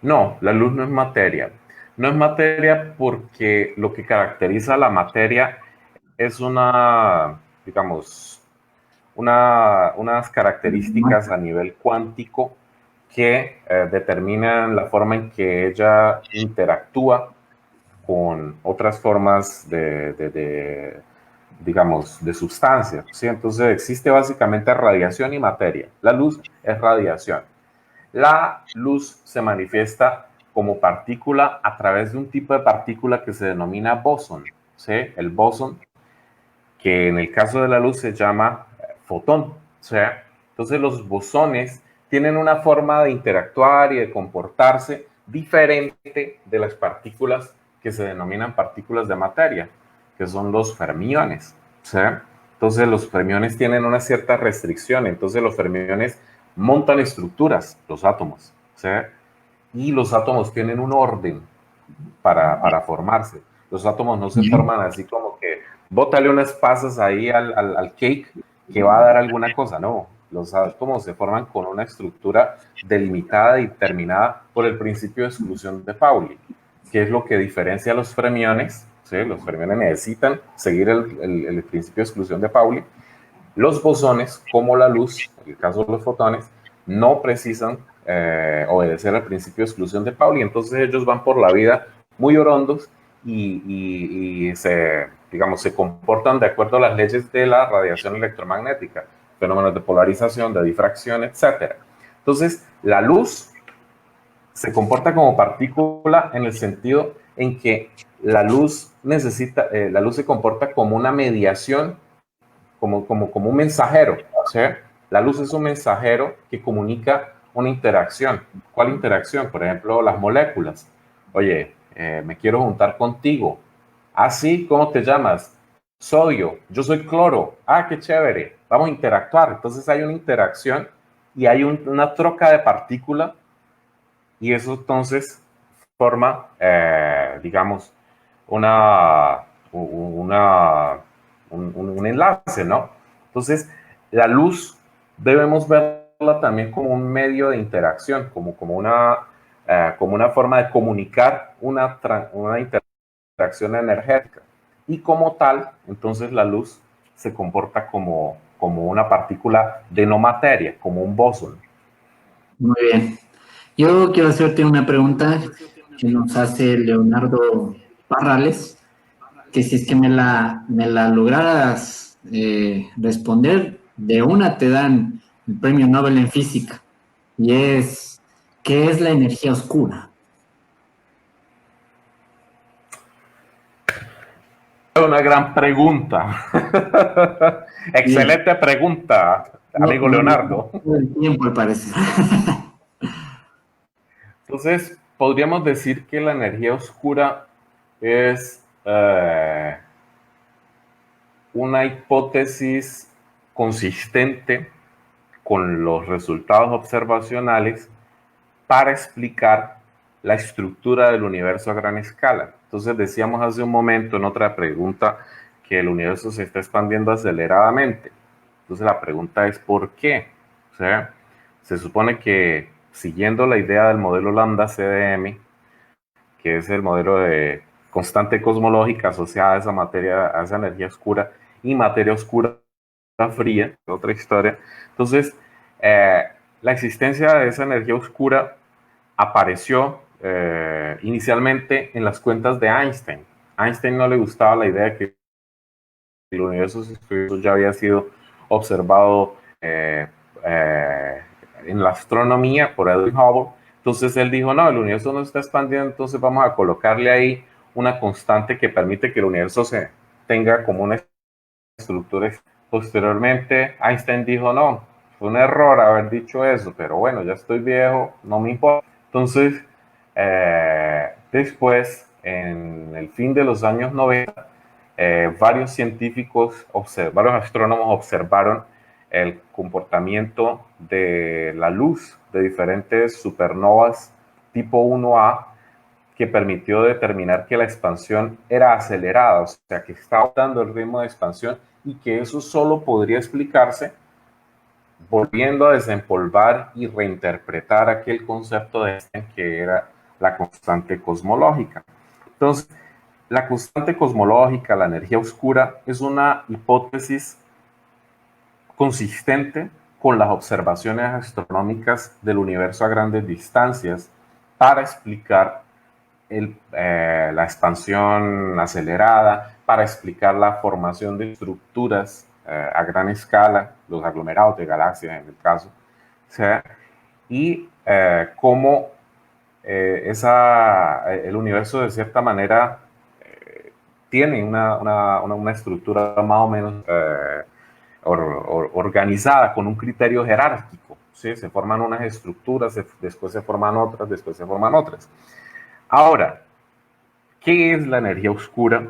No, la luz no es materia. No es materia porque lo que caracteriza a la materia es digamos, unas características a nivel cuántico que determinan la forma en que ella interactúa con otras formas digamos, de sustancia, ¿sí? Entonces existe básicamente radiación y materia. La luz es radiación. La luz se manifiesta como partícula a través de un tipo de partícula que se denomina bosón, ¿sí? El bosón, que en el caso de la luz se llama fotón, ¿sí? Entonces los bosones tienen una forma de interactuar y de comportarse diferente de las partículas que se denominan partículas de materia, que son los fermiones, ¿sí? Entonces los fermiones tienen una cierta restricción, entonces los fermiones montan estructuras, los átomos, ¿sí? Y los átomos tienen un orden para formarse. Los átomos no se forman así como que bótale unas pasas ahí al cake que va a dar alguna cosa, no. Los átomos se forman con una estructura delimitada y determinada por el principio de exclusión de Pauli, que es lo que diferencia a los fermiones, ¿sí? Los fermiones necesitan seguir el principio de exclusión de Pauli. Los bosones, como la luz, en el caso de los fotones, no precisan obedecer al principio de exclusión de Pauli, entonces ellos van por la vida muy orondos y digamos, se comportan de acuerdo a las leyes de la radiación electromagnética, fenómenos de polarización, de difracción, etc. Entonces, la luz se comporta como partícula en el sentido en que la luz se comporta como una mediación, como un mensajero, ¿sí? La luz es un mensajero que comunica una interacción. ¿Cuál interacción? Por ejemplo, las moléculas. Oye, me quiero juntar contigo. Ah, sí, ¿cómo te llamas? Sodio. Yo soy cloro. Ah, qué chévere. Vamos a interactuar. Entonces hay una interacción y hay una troca de partícula y eso entonces forma, digamos, un enlace, ¿no? Entonces, la luz debemos verla también como un medio de interacción, como una forma de comunicar una interacción energética. Y como tal, entonces la luz se comporta como una partícula de no materia, como un bosón. Muy bien. Yo quiero hacerte una pregunta que nos hace Leonardo Parrales, que si es que me la lograras responder, de una te dan el premio Nobel en física, y es, ¿qué es la energía oscura? Una gran pregunta. Excelente pregunta, amigo Leonardo. No, el tiempo, al parecer. Entonces, podríamos decir que la energía oscura es una hipótesis consistente con los resultados observacionales para explicar la estructura del universo a gran escala. Entonces decíamos hace un momento en otra pregunta que el universo se está expandiendo aceleradamente. Entonces la pregunta es ¿por qué? O sea, se supone que siguiendo la idea del modelo lambda CDM, que es el modelo de constante cosmológica asociada a esa materia, a esa energía oscura y materia oscura fría, otra historia. Entonces, la existencia de esa energía oscura apareció inicialmente en las cuentas de Einstein. A Einstein no le gustaba la idea de que el universo ya había sido observado en la astronomía por Edwin Hubble. Entonces él dijo, no, el universo no se está expandiendo, entonces vamos a colocarle ahí una constante que permite que el universo se tenga como una estructura. Posteriormente, Einstein dijo, no, fue un error haber dicho eso, pero bueno, ya estoy viejo, no me importa. Entonces, después, en el fin de los años 90, varios científicos, varios astrónomos observaron el comportamiento de la luz de diferentes supernovas tipo 1A, que permitió determinar que la expansión era acelerada, o sea, que estaba dando el ritmo de expansión, y que eso solo podría explicarse volviendo a desempolvar y reinterpretar aquel concepto de Einstein que era la constante cosmológica. Entonces, la constante cosmológica, la energía oscura, es una hipótesis consistente con las observaciones astronómicas del universo a grandes distancias para explicar la expansión acelerada, para explicar la formación de estructuras a gran escala, los aglomerados de galaxias en el caso, y cómo el universo de cierta manera tiene una estructura más o menos organizada con un criterio jerárquico, ¿sí? Se forman unas estructuras, después se forman otras, después se forman otras. Ahora, ¿qué es la energía oscura?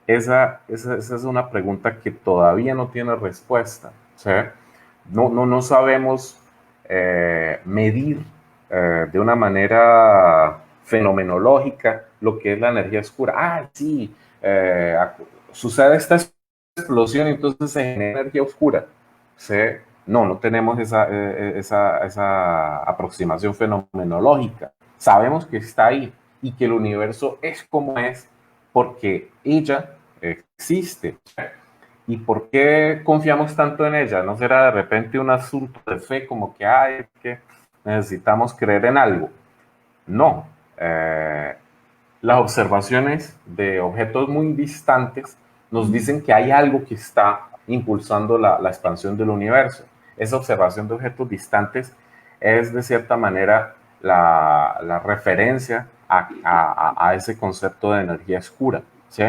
Esa es una pregunta que todavía no tiene respuesta, ¿sí? No sabemos medir de una manera fenomenológica lo que es la energía oscura. Ah, sí, sucede esta explosión y entonces se genera energía oscura, ¿sí? No tenemos esa aproximación fenomenológica. Sabemos que está ahí y que el universo es como es porque ella existe. ¿Y por qué confiamos tanto en ella? ¿No será de repente un asunto de fe como que, ay, que necesitamos creer en algo? No. Las observaciones de objetos muy distantes nos dicen que hay algo que está impulsando la expansión del universo. Esa observación de objetos distantes es de cierta manera la referencia a ese concepto de energía oscura, ¿sí?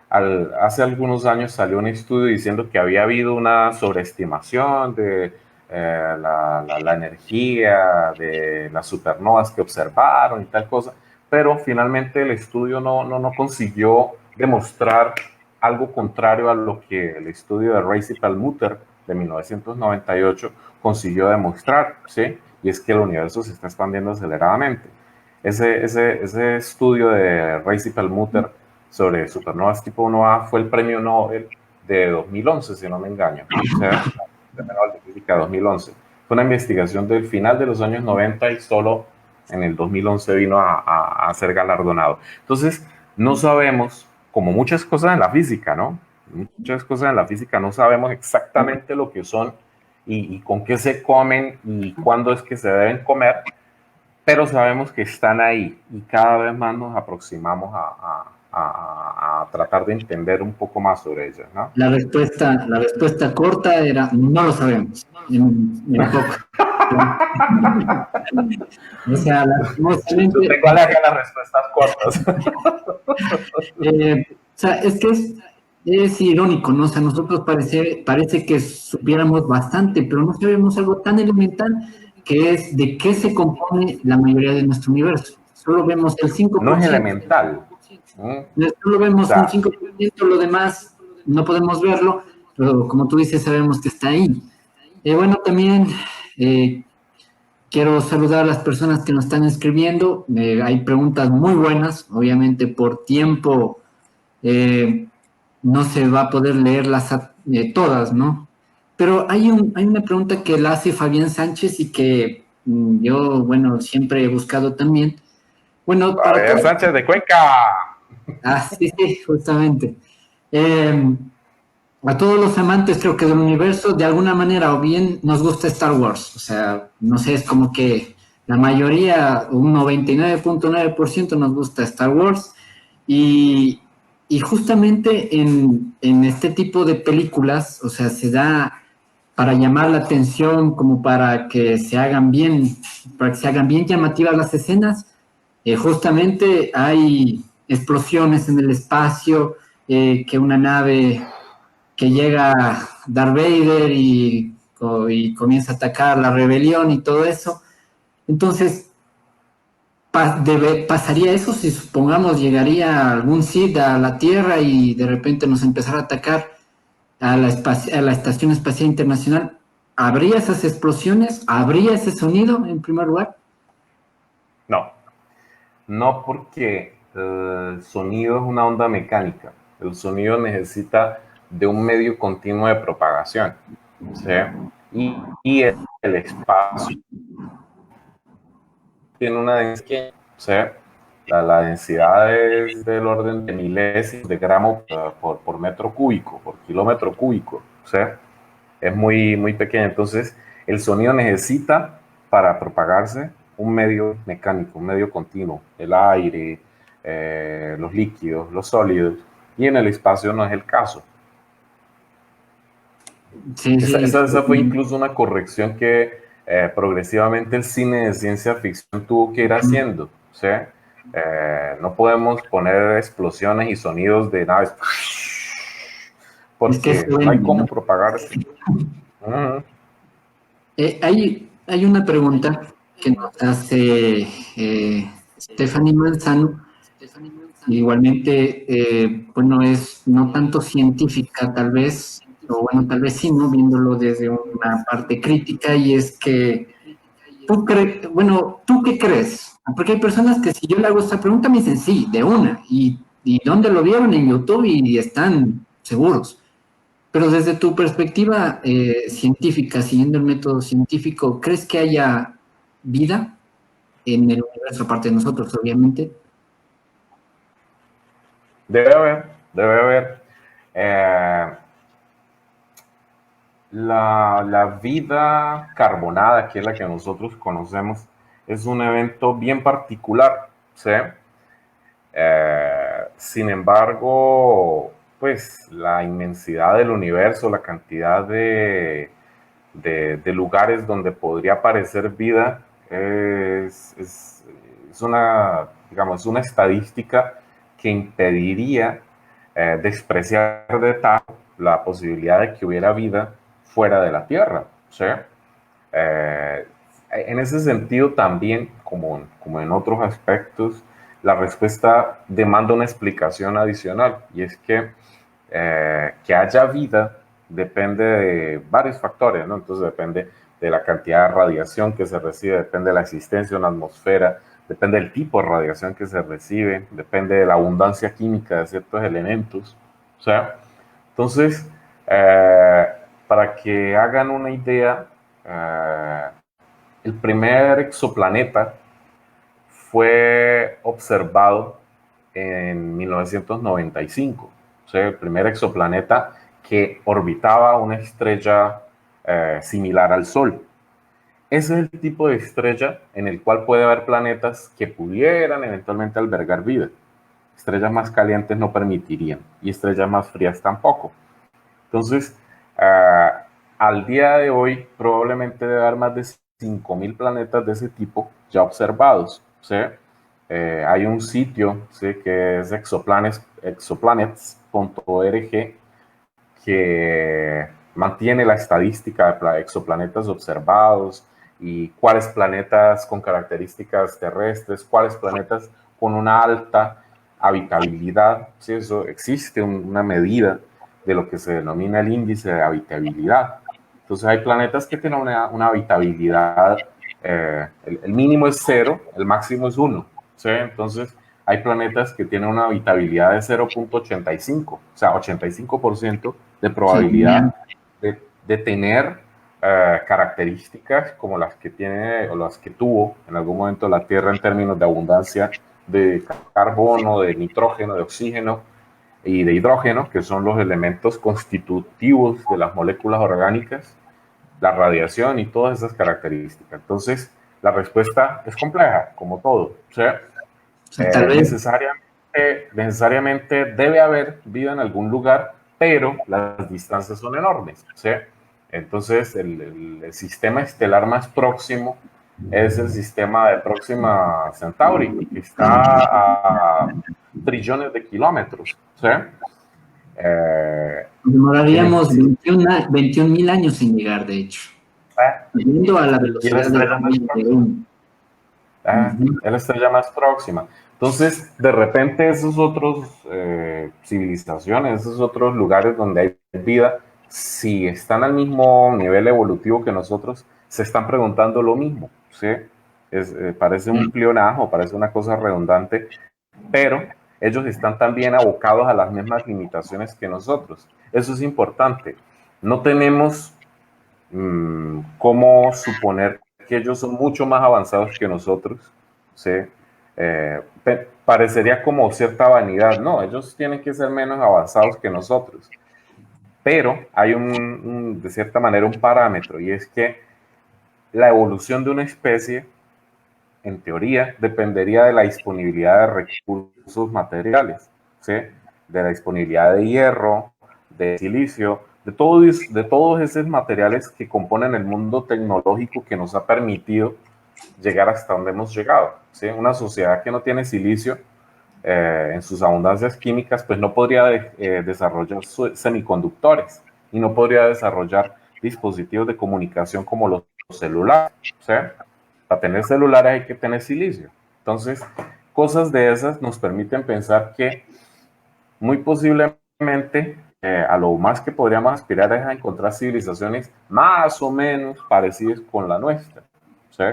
Hace algunos años salió un estudio diciendo que había habido una sobreestimación de la energía de las supernovas que observaron y tal cosa, pero finalmente el estudio no consiguió demostrar algo contrario a lo que el estudio de Reis y Perlmutter de 1998 consiguió demostrar, ¿sí? Y es que el universo se está expandiendo aceleradamente. Ese estudio de Reis y Perlmutter sobre supernovas tipo 1A fue el premio Nobel de 2011, si no me engaño, o sea, el premio Nobel de Física 2011. Fue una investigación del final de los años 90 y solo en el 2011 vino a ser galardonado. Entonces, no sabemos, como muchas cosas en la física, ¿no? Muchas cosas en la física no sabemos exactamente lo que son y con qué se comen y cuándo es que se deben comer, pero sabemos que están ahí y cada vez más nos aproximamos a tratar de entender un poco más sobre ellas, ¿no? La respuesta corta era, no lo sabemos. En poco. O sea, Yo tengo alergia a las respuestas cortas. O sea, es que es irónico, ¿no? O sea, nosotros parece que supiéramos bastante, pero no sabemos algo tan elemental que es de qué se compone la mayoría de nuestro universo. Solo vemos el 5%. No es elemental. Solo vemos un 5%, lo demás no podemos verlo, pero como tú dices, sabemos que está ahí. Bueno, también quiero saludar a las personas que nos están escribiendo. Hay preguntas muy buenas, obviamente por tiempo no se va a poder leerlas todas, ¿no? Pero hay una pregunta que la hace Fabián Sánchez y que yo, bueno, siempre he buscado también. Bueno, Fabián Sánchez de Cuenca. Ah, sí, justamente. A todos los amantes, creo que del universo, de alguna manera, o bien nos gusta Star Wars, o sea, no sé, es como que La mayoría, un 99.9% nos gusta Star Wars y, y justamente en este tipo de películas, o sea, se da para llamar la atención, como para que se hagan bien llamativas las escenas. Justamente hay explosiones en el espacio, que una nave que llega Darth Vader y comienza a atacar la rebelión y todo eso. Entonces, pasaría eso si supongamos llegaría algún Sith a la Tierra y de repente nos empezara a atacar a la Estación Espacial Internacional. ¿Habría esas explosiones? ¿Habría ese sonido en primer lugar? No, no porque el sonido es una onda mecánica. El sonido necesita de un medio continuo de propagación. ¿Sí? Y el espacio tiene una densidad, ¿sí? La densidad es del orden de milésimos de gramo por metro cúbico, por kilómetro cúbico, ¿sí? Es muy pequeña. Entonces, el sonido necesita para propagarse un medio mecánico, un medio continuo, el aire, los líquidos, los sólidos, y en el espacio no es el caso. Sí, sí. Esa fue incluso una corrección que progresivamente el cine de ciencia ficción tuvo que ir haciendo, ¿sí? No podemos poner explosiones y sonidos de naves Es que porque eso no hay vende, cómo ¿no? propagarse. Hay una pregunta que nos hace Stephanie Manzano. Igualmente, bueno, es no tanto científica tal vez, o bueno, tal vez sí, ¿no? Viéndolo desde una parte crítica, y es que bueno, ¿tú qué crees? Porque hay personas que si yo le hago esta pregunta me dicen sí, de una, y dónde lo vieron en YouTube y están seguros. Pero desde tu perspectiva científica, siguiendo el método científico, ¿crees que haya vida en el universo aparte de nosotros, obviamente? Debe haber, debe haber. Eh, la vida carbonada, que es la que nosotros conocemos, es un evento bien particular, ¿sí? Sin embargo, pues la inmensidad del universo, la cantidad de lugares donde podría aparecer vida, es una, digamos, una estadística que impediría despreciar de tal la posibilidad de que hubiera vida fuera de la Tierra, ¿sí? En ese sentido también, como en otros aspectos, la respuesta demanda una explicación adicional, y es que haya vida depende de varios factores, ¿no? Entonces depende de la cantidad de radiación que se recibe, depende de la existencia de una atmósfera, depende del tipo de radiación que se recibe, depende de la abundancia química de ciertos elementos, o sea, entonces, para que hagan una idea, el primer exoplaneta fue observado en 1995. O sea, el primer exoplaneta que orbitaba una estrella similar al Sol. Ese es el tipo de estrella en el cual puede haber planetas que pudieran eventualmente albergar vida. Estrellas más calientes no permitirían y estrellas más frías tampoco. Entonces, al día de hoy probablemente debe haber más de 5.000 planetas de ese tipo ya observados, ¿sí? Hay un sitio, ¿sí?, que es exoplanets.org, que mantiene la estadística de exoplanetas observados y cuáles planetas con características terrestres, cuáles planetas con una alta habitabilidad. ¿Sí? Eso existe una medida de lo que se denomina el índice de habitabilidad. Entonces hay planetas que tienen una habitabilidad, el mínimo es 0, el máximo es 1. ¿Sí? Entonces hay planetas que tienen una habitabilidad de 0.85, o sea, 85% de probabilidad de tener características como las que tiene o las que tuvo en algún momento la Tierra en términos de abundancia de carbono, de nitrógeno, de oxígeno y de hidrógeno, que son los elementos constitutivos de las moléculas orgánicas, la radiación y todas esas características. Entonces, La respuesta es compleja, como todo, ¿sí? O sea, tal vez Necesariamente debe haber vida en algún lugar, pero las distancias son enormes, ¿sí? Entonces, el sistema estelar más próximo es el sistema de Próxima Centauri, que está a trillones de kilómetros, ¿sí? En el, demoraríamos 21.000 años en llegar, de hecho, yendo a la y la velocidad de la estrella más luz de próxima. uno. Es la estrella más próxima. Entonces, de repente, esos otros civilizaciones, esos otros lugares donde hay vida, si están al mismo nivel evolutivo que nosotros, se están preguntando lo mismo, ¿sí? Parece un pleonasmo, parece una cosa redundante, pero ellos están también abocados a las mismas limitaciones que nosotros. Eso es importante. No tenemos cómo suponer que ellos son mucho más avanzados que nosotros, ¿sí? Parecería como cierta vanidad, no, ellos tienen que ser menos avanzados que nosotros, pero hay de cierta manera un parámetro, y es que la evolución de una especie, en teoría, dependería de la disponibilidad de recursos materiales, ¿sí? De la disponibilidad de hierro, de silicio, de todos esos materiales que componen el mundo tecnológico que nos ha permitido llegar hasta donde hemos llegado, ¿sí? Una sociedad que no tiene silicio en sus abundancias químicas, pues no podría desarrollar semiconductores y no podría desarrollar dispositivos de comunicación como los celulares, ¿sí? Para tener celulares hay que tener silicio. Entonces, cosas de esas nos permiten pensar que muy posiblemente a lo más que podríamos aspirar es a encontrar civilizaciones más o menos parecidas con la nuestra, ¿sí?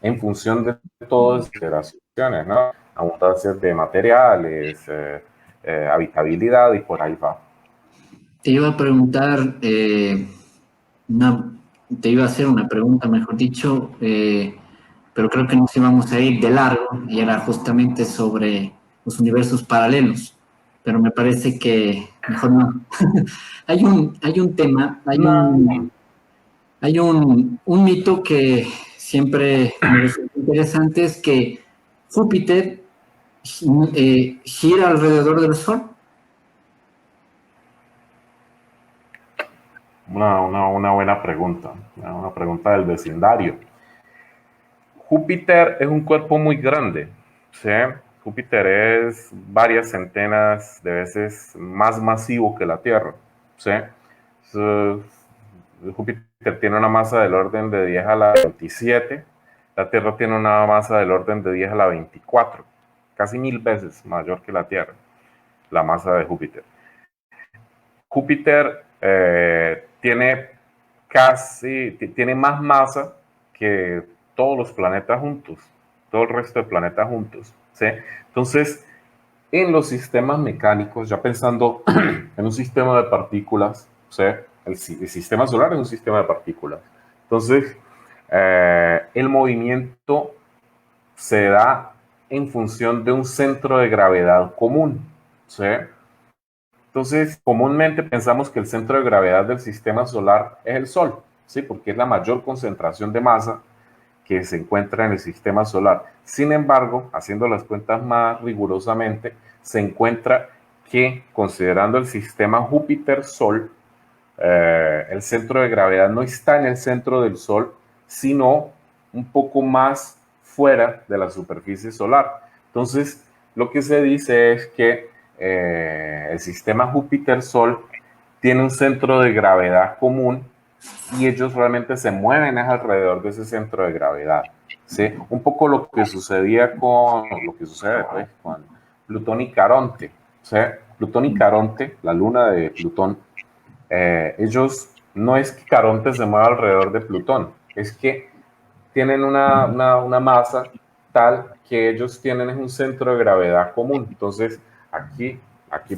En función de todas las consideraciones, ¿no? Abundancias de materiales, habitabilidad y por ahí va. te iba a preguntar, te iba a hacer una pregunta, mejor dicho, pero creo que nos íbamos a ir de largo y era justamente sobre los universos paralelos, pero me parece que mejor no. Hay un tema, No, un mito que siempre me resulta interesante, es que Júpiter gira alrededor del Sol. una buena pregunta, una pregunta del vecindario. Júpiter es un cuerpo muy grande, ¿sí? Júpiter es varias centenas de veces más masivo que la Tierra, ¿sí? So, Júpiter tiene una masa del orden de 10 a la 27, la Tierra tiene una masa del orden de 10 a la 24, casi 1000 veces mayor que la Tierra, la masa de Júpiter. Júpiter tiene más masa que todos los planetas juntos, todo el resto de planetas juntos, ¿sí? Entonces, en los sistemas mecánicos, ya pensando en un sistema de partículas, ¿sí? El sistema solar es un sistema de partículas. Entonces, el movimiento se da en función de un centro de gravedad común, ¿sí? Entonces, comúnmente pensamos que el centro de gravedad del sistema solar es el Sol, ¿sí? Porque es la mayor concentración de masa que se encuentra en el sistema solar. Sin embargo, haciendo las cuentas más rigurosamente, se encuentra que, considerando el sistema Júpiter-Sol, el centro de gravedad no está en el centro del Sol, sino un poco más fuera de la superficie solar. Entonces, lo que se dice es que el sistema Júpiter-Sol tiene un centro de gravedad común y ellos realmente se mueven alrededor de ese centro de gravedad, ¿sí? Un poco lo que sucedía lo que sucede pues, con Plutón y Caronte, ¿sí? Plutón y Caronte, la luna de Plutón, ellos, no es que Caronte se mueva alrededor de Plutón, es que tienen una masa tal que ellos tienen un centro de gravedad común. Entonces, aquí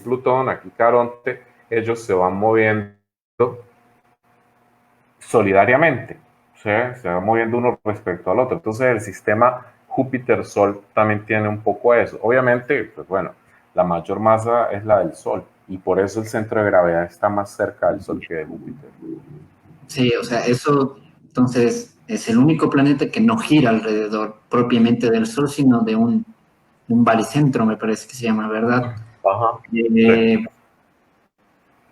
Plutón, aquí Caronte, ellos se van moviendo solidariamente, ¿sí? Se van moviendo uno respecto al otro. Entonces, el sistema Júpiter-Sol también tiene un poco eso. Obviamente, pues bueno, la mayor masa es la del Sol y por eso el centro de gravedad está más cerca del Sol que de Júpiter. Sí, o sea, eso Entonces, es el único planeta que no gira alrededor propiamente del Sol, sino de un baricentro, me parece que se llama, ¿verdad? Ajá. Eh,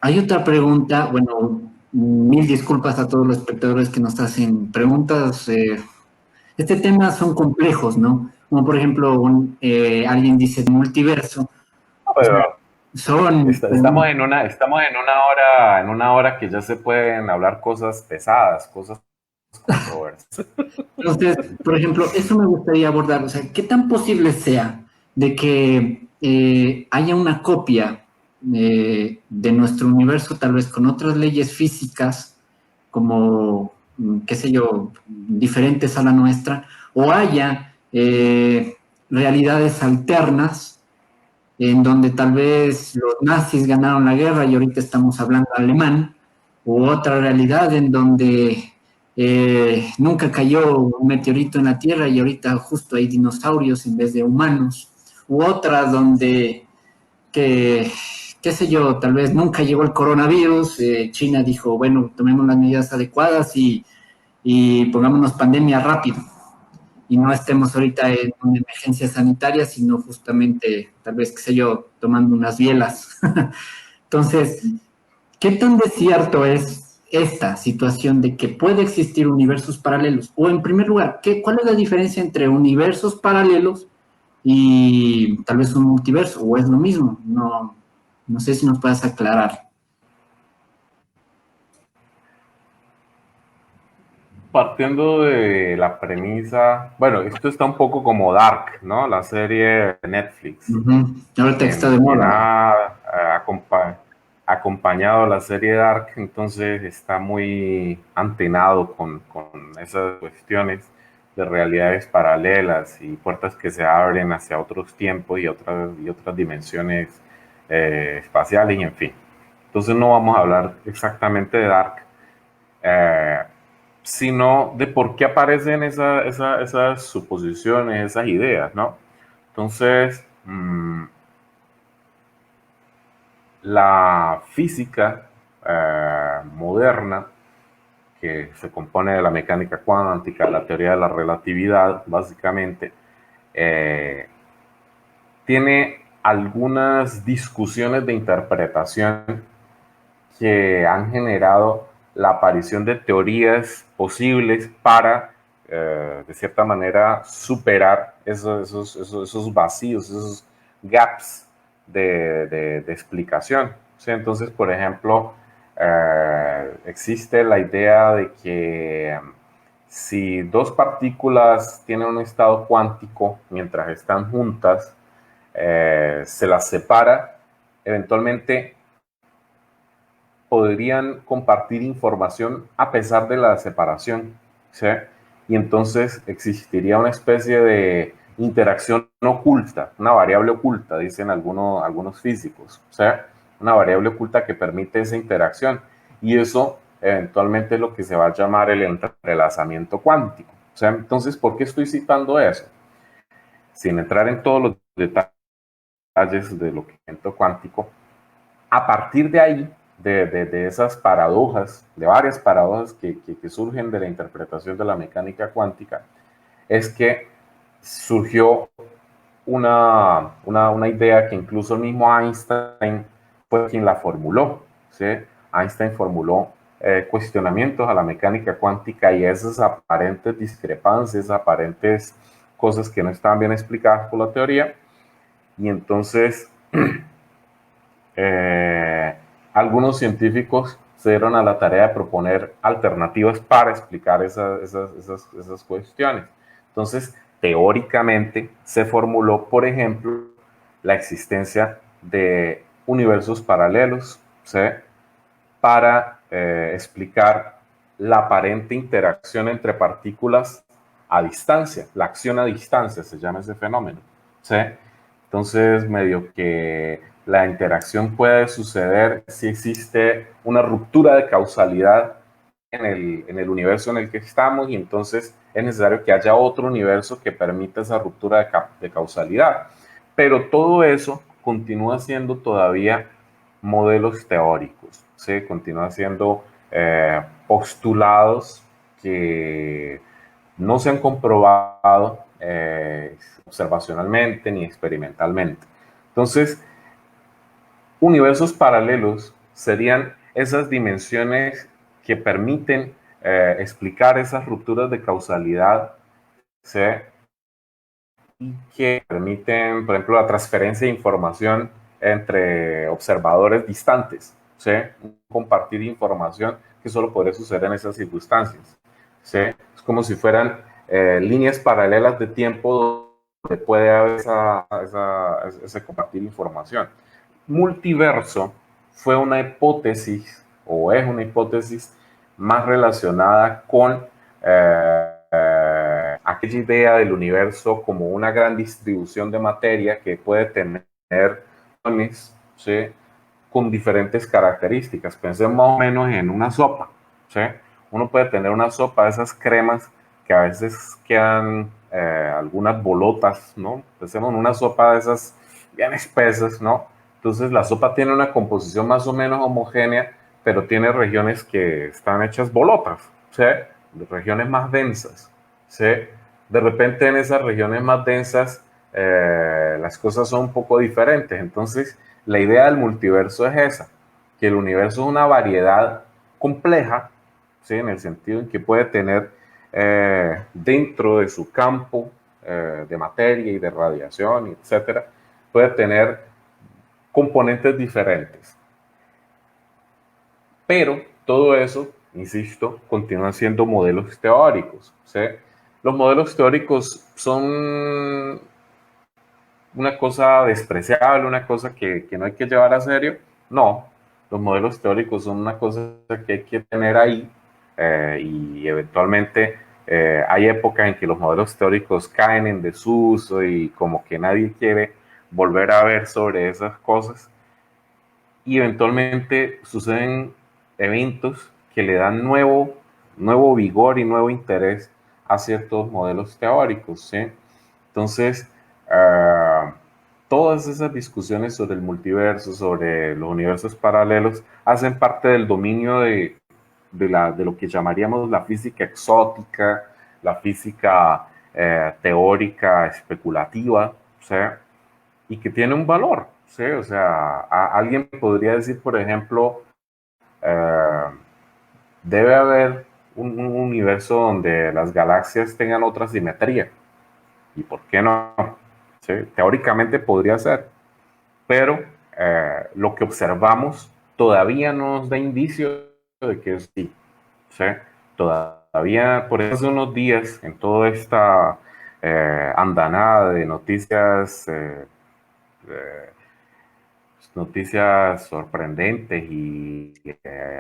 Hay otra pregunta, bueno, mil disculpas a todos los espectadores que nos hacen preguntas. Este tema son complejos, ¿no? Como por ejemplo, alguien dice multiverso. O sea, Pero estamos en una hora que ya se pueden hablar cosas pesadas, cosas controversiales. Entonces, por ejemplo, eso me gustaría abordar. O sea, ¿qué tan posible sea de que haya una copia de nuestro universo, tal vez con otras leyes físicas, como, qué sé yo, diferentes a la nuestra, o haya realidades alternas en donde tal vez los nazis ganaron la guerra y ahorita estamos hablando alemán, u otra realidad en donde nunca cayó un meteorito en la Tierra y ahorita justo hay dinosaurios en vez de humanos, u otra donde, que, qué sé yo, tal vez nunca llegó el coronavirus, China dijo, bueno, tomemos las medidas adecuadas y pongámonos pandemia rápido y no estemos ahorita en una emergencia sanitaria, sino justamente, tal vez, qué sé yo, tomando unas bielas. Entonces, ¿qué tan desierto es esta situación de que puede existir universos paralelos? O en primer lugar, ¿cuál es la diferencia entre universos paralelos y tal vez un multiverso? ¿O es lo mismo? No, no sé si nos puedes aclarar. Partiendo de la premisa, bueno, esto está un poco como Dark, ¿no? La serie de Netflix. Ahorita que está de Quien moda. ha acompañado la serie Dark, entonces está muy antenado con esas cuestiones de realidades paralelas y puertas que se abren hacia otros tiempos y otras dimensiones espaciales y en fin. Entonces no vamos a hablar exactamente de Dark, eh, sino de por qué aparecen esas suposiciones, esas ideas, ¿no? Entonces, la física moderna, que se compone de la mecánica cuántica, la teoría de la relatividad, básicamente, eh, tiene algunas discusiones de interpretación que han generado la aparición de teorías posibles para, de cierta manera, superar esos vacíos, esos gaps de explicación. ¿Sí? Entonces, por ejemplo, existe la idea de que si dos partículas tienen un estado cuántico mientras están juntas, se las separa, eventualmente podrían compartir información a pesar de la separación, ¿sí? Y entonces existiría una especie de interacción oculta, una variable oculta, dicen algunos físicos, ¿sí? Una variable oculta que permite esa interacción. Y eso eventualmente es lo que se va a llamar el entrelazamiento cuántico. O sea, entonces, ¿por qué estoy citando eso? Sin entrar en todos los detalles del ocupamiento cuántico, a partir de ahí, de esas paradojas, de varias paradojas que surgen de la interpretación de la mecánica cuántica, es que surgió una idea que incluso el mismo Einstein fue quien la formuló. ¿Sí? Einstein formuló cuestionamientos a la mecánica cuántica y esas aparentes discrepancias, aparentes cosas que no estaban bien explicadas por la teoría. Y entonces algunos científicos se dieron a la tarea de proponer alternativas para explicar esas cuestiones. Entonces, teóricamente se formuló, por ejemplo, la existencia de universos paralelos, ¿sí? Para explicar la aparente interacción entre partículas a distancia, la acción a distancia se llama ese fenómeno, ¿sí? Entonces, medio que la interacción puede suceder si existe una ruptura de causalidad en el universo en el que estamos y entonces es necesario que haya otro universo que permita esa ruptura de causalidad. Pero todo eso continúa siendo todavía modelos teóricos, ¿sí? Continúa siendo postulados que no se han comprobado observacionalmente ni experimentalmente. Entonces, universos paralelos serían esas dimensiones que permiten explicar esas rupturas de causalidad, ¿sí? Y que permiten, por ejemplo, la transferencia de información entre observadores distantes, ¿sí? Compartir información que solo podría suceder en esas circunstancias, ¿sí? Es como si fueran líneas paralelas de tiempo donde puede haber ese compartir información. Multiverso fue una hipótesis, o es una hipótesis más relacionada con aquella idea del universo como una gran distribución de materia que puede tener, ¿sí?, con diferentes características. Pensemos más o menos en una sopa, ¿sí? Uno puede tener una sopa de esas cremas que a veces quedan algunas bolotas, ¿no? Pensemos en una sopa de esas bien espesas, ¿no? Entonces la sopa tiene una composición más o menos homogénea, pero tiene regiones que están hechas bolotas, ¿sí? Regiones más densas, ¿sí? De repente en esas regiones más densas las cosas son un poco diferentes. Entonces la idea del multiverso es esa, que el universo es una variedad compleja, ¿sí?, en el sentido en que puede tener dentro de su campo de materia y de radiación, etcétera, puede tener componentes diferentes. Pero todo eso, insisto, continúan siendo modelos teóricos, ¿sí? Los modelos teóricos son una cosa despreciable, una cosa que no hay que llevar a serio. No, los modelos teóricos son una cosa que hay que tener ahí y eventualmente hay épocas en que los modelos teóricos caen en desuso y como que nadie quiere volver a ver sobre esas cosas, y eventualmente suceden eventos que le dan nuevo vigor y nuevo interés a ciertos modelos teóricos, ¿sí? Entonces, todas esas discusiones sobre el multiverso, sobre los universos paralelos, hacen parte del dominio de lo que llamaríamos la física exótica, la física teórica especulativa, ¿sí?, y que tiene un valor, ¿sí? O sea, alguien podría decir, por ejemplo, debe haber un universo donde las galaxias tengan otra simetría. ¿Y por qué no? ¿Sí? Teóricamente podría ser, pero lo que observamos todavía no nos da indicio de que sí. ¿Sí? Todavía, por eso hace unos días, en toda esta andanada de noticias, noticias sorprendentes y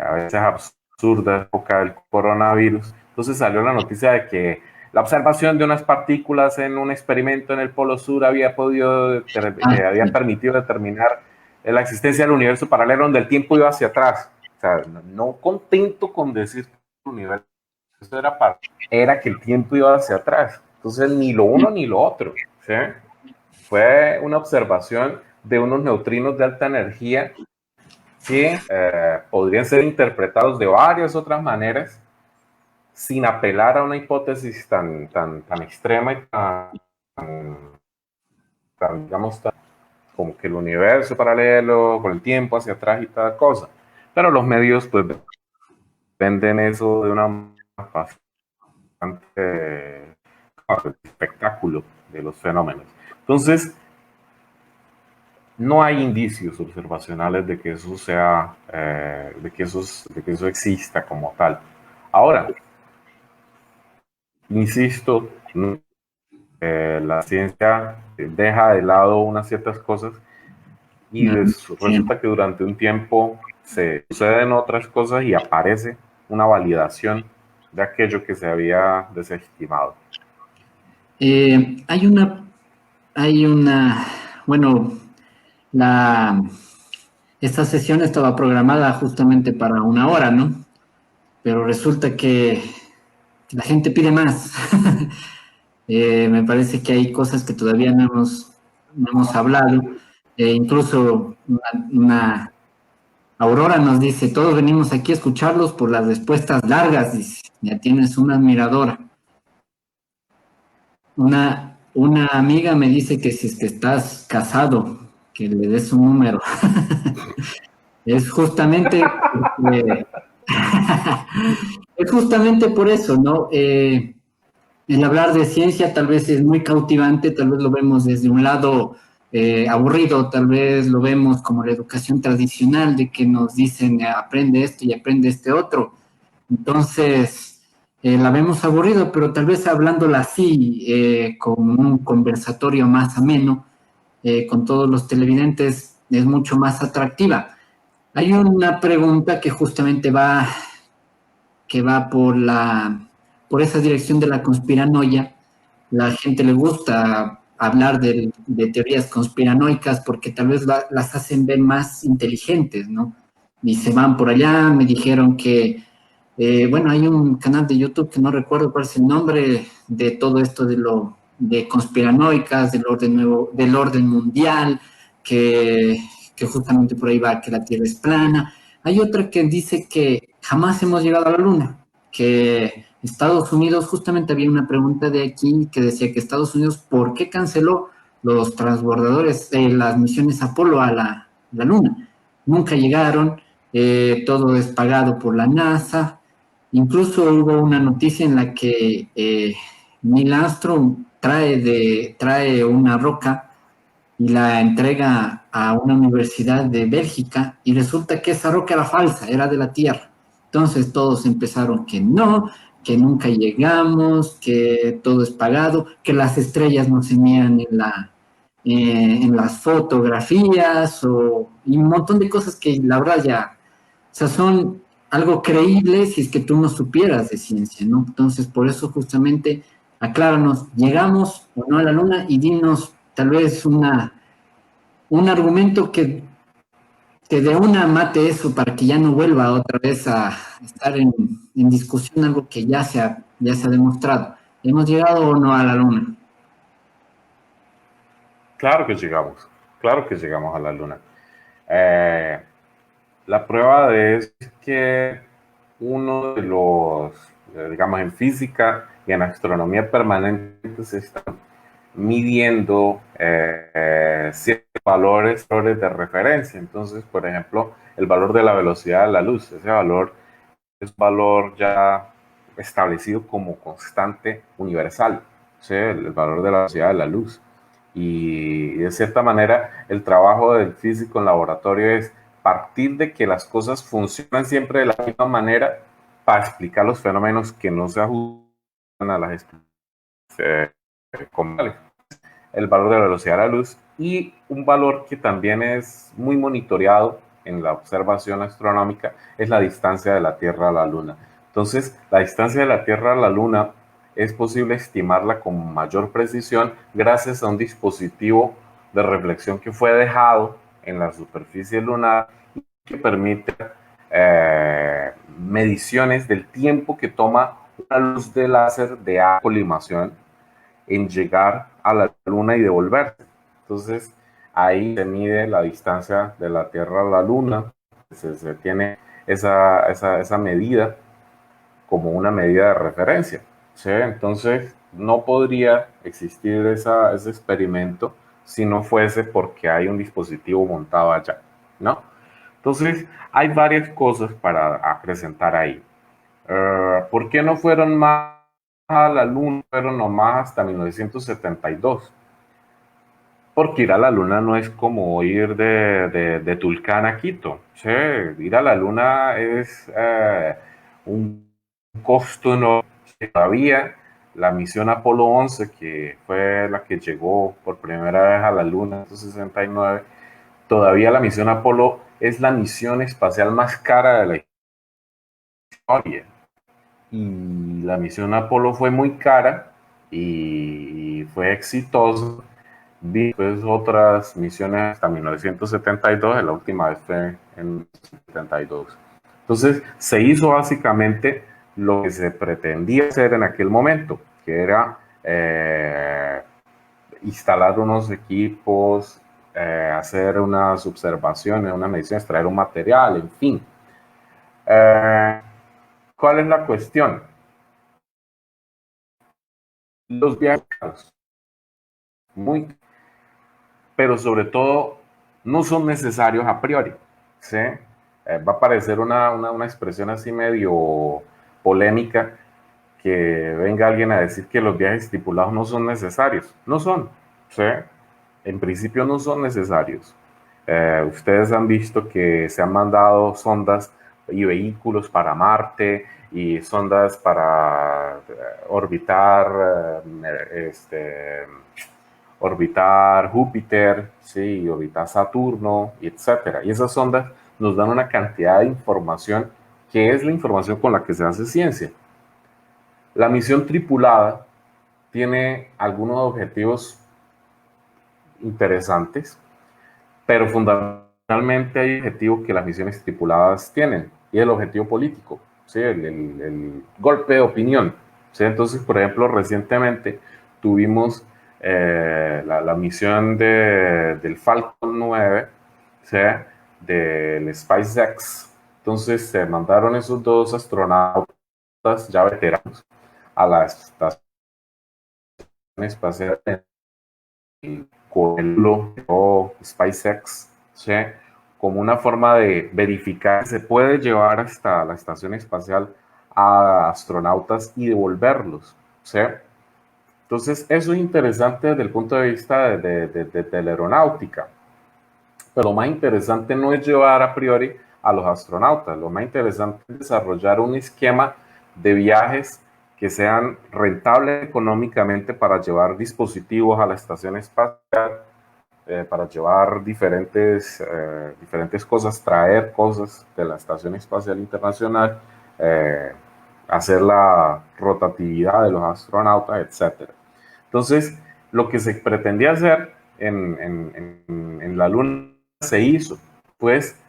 a veces absurdas, época del coronavirus, entonces salió la noticia de que la observación de unas partículas en un experimento en el Polo Sur había permitido determinar la existencia del universo paralelo donde el tiempo iba hacia atrás. O sea, no contento con decir que el universo era que el tiempo iba hacia atrás. Entonces, ni lo uno ni lo otro, ¿sí? Fue una observación de unos neutrinos de alta energía que podrían ser interpretados de varias otras maneras sin apelar a una hipótesis tan extrema y digamos, como que el universo paralelo con el tiempo hacia atrás y tal cosa. Pero los medios pues venden eso de una manera bastante espectáculo de los fenómenos. Entonces, no hay indicios observacionales de que eso sea, de que eso exista como tal. Ahora, insisto, la ciencia deja de lado unas ciertas cosas y resulta que durante un tiempo se suceden otras cosas y aparece una validación de aquello que se había desestimado. Bueno, esta sesión estaba programada justamente para 1 hora, ¿no? Pero resulta que la gente pide más. Me parece que hay cosas que todavía no hemos hablado. Incluso una Aurora nos dice, todos venimos aquí a escucharlos por las respuestas largas, dice. ya tienes una admiradora. Una amiga me dice que si es que estás casado, que le des un número. Es justamente porque- es justamente por eso, ¿no? El hablar de ciencia tal vez es muy cautivante, tal vez lo vemos desde un lado aburrido, tal vez lo vemos como la educación tradicional de que nos dicen aprende esto y aprende este otro. Entonces, la vemos aburrido, pero tal vez hablándola así, con un conversatorio más ameno, con todos los televidentes, es mucho más atractiva. Hay una pregunta que va por esa dirección de la conspiranoia. La gente le gusta hablar de teorías conspiranoicas porque tal vez las hacen ver más inteligentes, ¿no? Y se van por allá, me dijeron que, bueno, hay un canal de YouTube que no recuerdo cuál es el nombre de todo esto de conspiranoicas, del orden mundial, que, que justamente por ahí va que la Tierra es plana. Hay otra que dice que jamás hemos llegado a la Luna, que Estados Unidos, justamente había una pregunta de aquí que decía que Estados Unidos, ¿por qué canceló los transbordadores, las misiones Apolo a la Luna? Nunca llegaron, todo es pagado por la NASA. Incluso hubo una noticia en la que Neil Armstrong trae una roca y la entrega a una universidad de Bélgica y resulta que esa roca era falsa, era de la Tierra. Entonces todos empezaron que no, que nunca llegamos, que todo es pagado, que las estrellas no se miran en las fotografías y un montón de cosas que la verdad ya, o sea, son algo creíble si es que tú no supieras de ciencia, ¿no? Entonces por eso justamente acláranos, ¿llegamos o no a la Luna? Y dinos tal vez un argumento que de una mate eso para que ya no vuelva otra vez a estar en discusión algo que ya se ha demostrado. ¿Hemos llegado o no a la Luna? Claro que llegamos a la Luna. Eh, la prueba de es que uno de los, digamos, en física y en astronomía permanente se están midiendo ciertos valores de referencia. Entonces, por ejemplo, el valor de la velocidad de la luz, ese valor es un valor ya establecido como constante universal, ¿sí? El valor de la velocidad de la luz. Y de cierta manera, el trabajo del físico en laboratorio es partir de que las cosas funcionan siempre de la misma manera para explicar los fenómenos que no se ajustan a las explicaciones comunes. El valor de la velocidad de la luz y un valor que también es muy monitoreado en la observación astronómica es la distancia de la Tierra a la Luna. Entonces, la distancia de la Tierra a la Luna es posible estimarla con mayor precisión gracias a un dispositivo de reflexión que fue dejado en la superficie lunar y que permite mediciones del tiempo que toma una luz de láser de alta colimación en llegar a la Luna y devolverse. Entonces, ahí se mide la distancia de la Tierra a la Luna, se tiene esa medida como una medida de referencia. ¿Sí? Entonces, no podría existir ese experimento si no fuese porque hay un dispositivo montado allá, ¿no? Entonces, hay varias cosas para acrecentar ahí. ¿Por qué no fueron más a la Luna? Fueron nomás hasta 1972. Porque ir a la Luna no es como ir de Tulcán a Quito. ¿Sí? Ir a la Luna es un costo enorme. Todavía la misión Apolo 11, que fue la que llegó por primera vez a la Luna en 1969, todavía la misión Apolo es la misión espacial más cara de la historia. Y la misión Apolo fue muy cara y fue exitosa. Después otras misiones hasta 1972, la última vez fue en 1972. Entonces se hizo básicamente lo que se pretendía hacer en aquel momento, que era instalar unos equipos, hacer unas observaciones, unas mediciones, traer un material, en fin. ¿Cuál es la cuestión? Los viajes, muy, pero sobre todo no son necesarios a priori, ¿sí? Va a parecer una expresión así medio polémica que venga alguien a decir que los viajes estipulados no son necesarios. No son, ¿sí? En principio no son necesarios. Ustedes han visto que se han mandado sondas y vehículos para Marte y sondas para orbitar, orbitar Júpiter, sí, orbitar Saturno, etcétera. Y esas sondas nos dan una cantidad de información que es la información con la que se hace ciencia. La misión tripulada tiene algunos objetivos interesantes, pero fundamentalmente hay objetivos que las misiones tripuladas tienen, y el objetivo político, ¿sí? el golpe de opinión. ¿Sí? Entonces, por ejemplo, recientemente tuvimos la misión del Falcon 9, ¿sí? Del SpaceX. Entonces, se mandaron esos dos astronautas ya veteranos a la estación espacial con el SpaceX, ¿sí? Como una forma de verificar que se puede llevar hasta la estación espacial a astronautas y devolverlos, ¿sí? Entonces, eso es interesante desde el punto de vista de la aeronáutica. Pero lo más interesante no es llevar a priori a los astronautas, lo más interesante es desarrollar un esquema de viajes que sean rentables económicamente para llevar dispositivos a la estación espacial, para llevar diferentes cosas, traer cosas de la Estación Espacial Internacional, hacer la rotatividad de los astronautas, etc. Entonces, lo que se pretendía hacer en la Luna se hizo, pues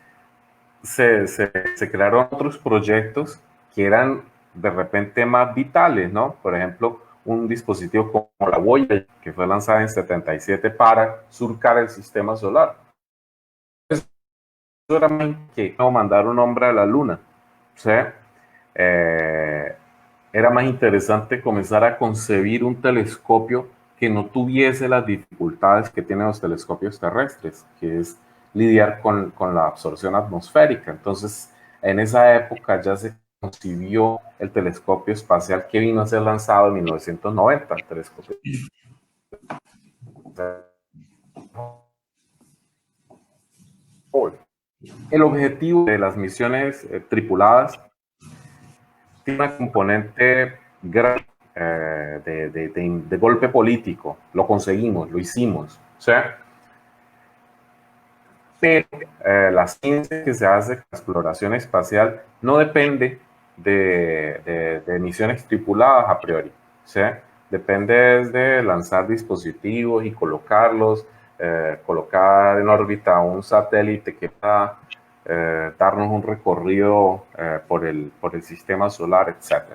se crearon otros proyectos que eran de repente más vitales, ¿no? Por ejemplo, un dispositivo como la Voyager, que fue lanzada en 77 para surcar el sistema solar. Eso era más que mandar un hombre a la Luna, ¿sí? Era más interesante comenzar a concebir un telescopio que no tuviese las dificultades que tienen los telescopios terrestres, que es lidiar con la absorción atmosférica. Entonces, en esa época ya se concibió el telescopio espacial que vino a ser lanzado en 1990, el telescopio. El objetivo de las misiones tripuladas tiene una componente grande de golpe político. Lo conseguimos, lo hicimos, ¿sí? Pero la ciencia que se hace con la exploración espacial no depende de misiones tripuladas a priori, ¿sí? Depende de lanzar dispositivos y colocarlos, colocar en órbita un satélite que va darnos un recorrido por el sistema solar, etc.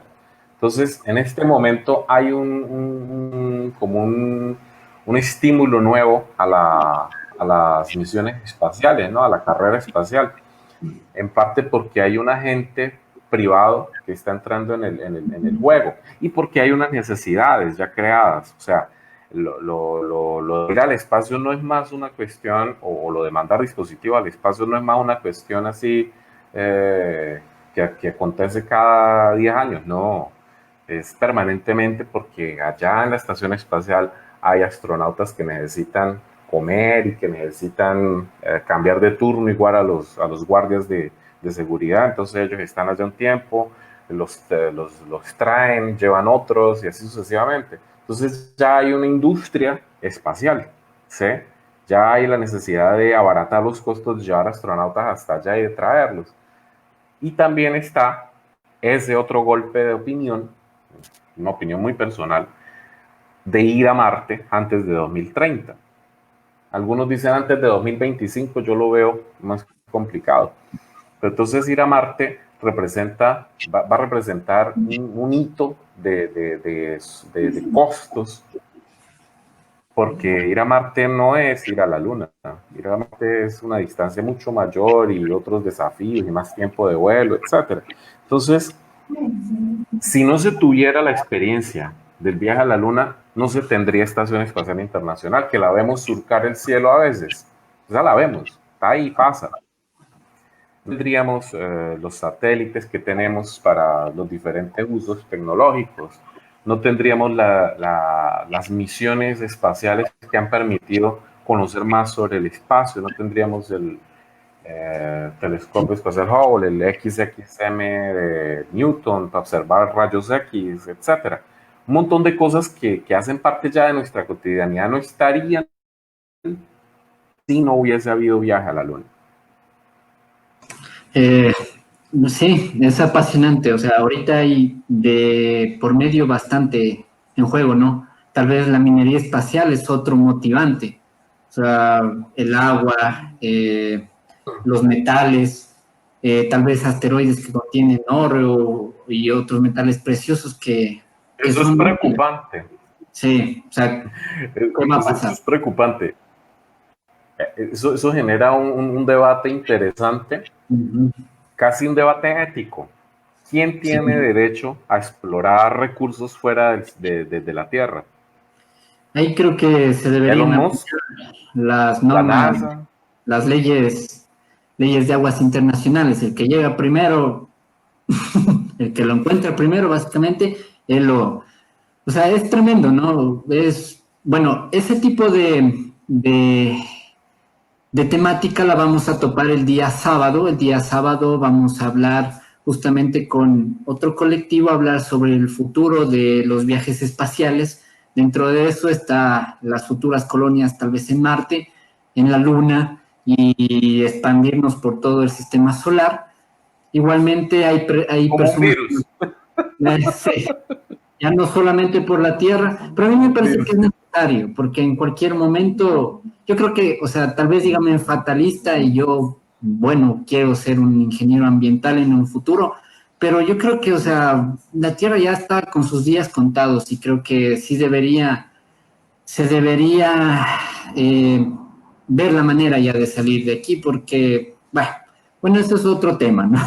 Entonces, en este momento hay como un estímulo nuevo a las misiones espaciales, ¿no? A la carrera espacial, en parte porque hay un agente privado que está entrando en el juego y porque hay unas necesidades ya creadas. O sea, lo de ir al espacio no es más una cuestión, o lo de mandar dispositivos al espacio no es más una cuestión así que acontece cada 10 años, no, es permanentemente, porque allá en la estación espacial hay astronautas que necesitan comer y que necesitan cambiar de turno igual a los guardias de seguridad. Entonces ellos están allá un tiempo, los traen, llevan otros y así sucesivamente. Entonces ya hay una industria espacial, ¿sí? Ya hay la necesidad de abaratar los costos de llevar astronautas hasta allá y de traerlos. Y también está ese otro golpe de opinión, una opinión muy personal, de ir a Marte antes de 2030. Algunos dicen antes de 2025, yo lo veo más complicado. Pero entonces ir a Marte va a representar un hito de costos, porque ir a Marte no es ir a la Luna. Ir a Marte es una distancia mucho mayor y otros desafíos y más tiempo de vuelo, etc. Entonces, si no se tuviera la experiencia del viaje a la Luna, no se tendría Estación Espacial Internacional, que la vemos surcar el cielo a veces. Ya la vemos, está ahí, pasa. Tendríamos los satélites que tenemos para los diferentes usos tecnológicos. No tendríamos las misiones espaciales que han permitido conocer más sobre el espacio. No tendríamos el telescopio espacial Hubble, el XXM de Newton para observar rayos X, etcétera. Un montón de cosas que hacen parte ya de nuestra cotidianidad no estarían si no hubiese habido viaje a la Luna. Sí, es apasionante. O sea, ahorita hay de por medio bastante en juego, ¿no? Tal vez la minería espacial es otro motivante. O sea, el agua, los metales, tal vez asteroides que contienen oro y otros metales preciosos que Eso es son preocupante. Sí, o sea, ¿qué va a pasar? Eso es preocupante. Eso genera un debate interesante, casi un debate ético. ¿Quién tiene derecho a explorar recursos fuera de la Tierra? Ahí creo que se deberían aplicar las la normas, NASA, las leyes de aguas internacionales. El que llega primero, el que lo encuentra primero, básicamente, él lo... O sea, es tremendo, ¿no? Bueno, ese tipo de temática la vamos a topar el día sábado. El día sábado vamos a hablar justamente con otro colectivo, hablar sobre el futuro de los viajes espaciales. Dentro de eso está las futuras colonias, tal vez en Marte, en la Luna, y expandirnos por todo el sistema solar. Igualmente hay como personas... un virus. Sí, ya no solamente por la tierra, pero a mí me parece que es necesario, porque en cualquier momento, yo creo que, o sea, tal vez dígame fatalista y yo, bueno, quiero ser un ingeniero ambiental en un futuro, pero yo creo que, o sea, la tierra ya está con sus días contados y creo que sí se debería ver la manera ya de salir de aquí, porque, bueno, eso es otro tema, ¿no?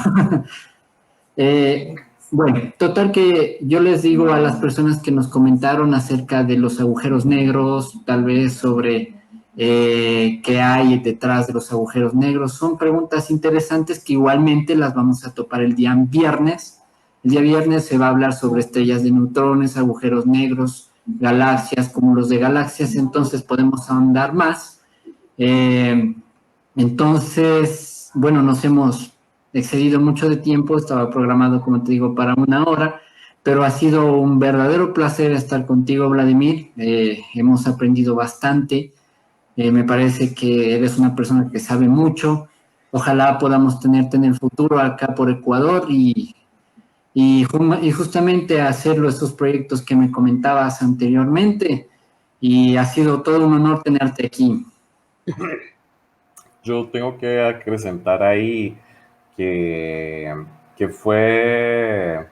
Bueno, total que yo les digo a las personas que nos comentaron acerca de los agujeros negros, tal vez sobre qué hay detrás de los agujeros negros, son preguntas interesantes que igualmente las vamos a topar el día viernes. El día viernes se va a hablar sobre estrellas de neutrones, agujeros negros, galaxias, cúmulos de galaxias, entonces podemos ahondar más. Entonces, bueno, nos hemos excedido mucho de tiempo, estaba programado, como te digo, para 1 hora, pero ha sido un verdadero placer estar contigo, Vladimir. Hemos aprendido bastante. Me parece que eres una persona que sabe mucho. Ojalá podamos tenerte en el futuro acá por Ecuador y justamente hacerlo esos proyectos que me comentabas anteriormente. Y ha sido todo un honor tenerte aquí. Yo tengo que acrecentar ahí que fue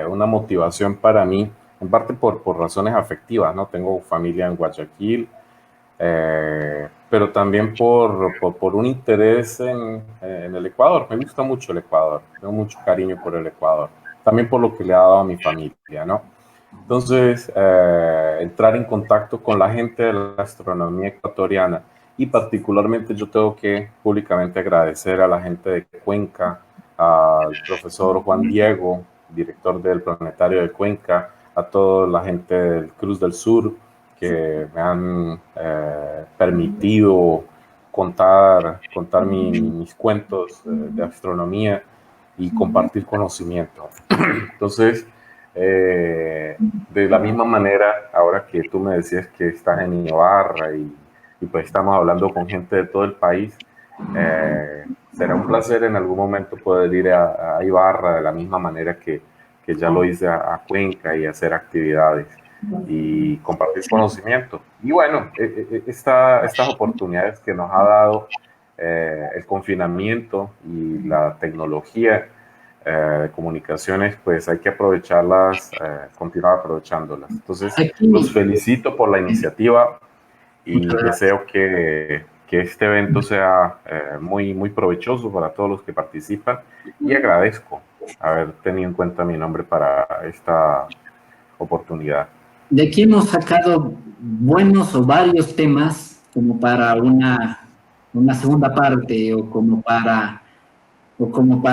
una motivación para mí, en parte por razones afectivas, ¿no? Tengo familia en Guayaquil, pero también por un interés en el Ecuador. Me gusta mucho el Ecuador, tengo mucho cariño por el Ecuador, también por lo que le ha dado a mi familia, ¿no? Entonces, entrar en contacto con la gente de la astronomía ecuatoriana y particularmente yo tengo que públicamente agradecer a la gente de Cuenca, al profesor Juan Diego, director del Planetario de Cuenca, a toda la gente del Cruz del Sur que me han permitido contar mis cuentos de astronomía y compartir conocimiento. Entonces, de la misma manera, ahora que tú me decías que estás en Ibarra y pues estamos hablando con gente de todo el país, será un placer en algún momento poder ir a Ibarra de la misma manera que ya lo hice a Cuenca y hacer actividades y compartir conocimiento. Y bueno, estas oportunidades que nos ha dado el confinamiento y la tecnología de comunicaciones, pues hay que aprovecharlas, continuar aprovechándolas. Entonces, los felicito por la iniciativa y deseo que este evento sea muy provechoso para todos los que participan y agradezco haber tenido en cuenta mi nombre para esta oportunidad. de aquí hemos sacado buenos o varios temas como para una segunda parte o como para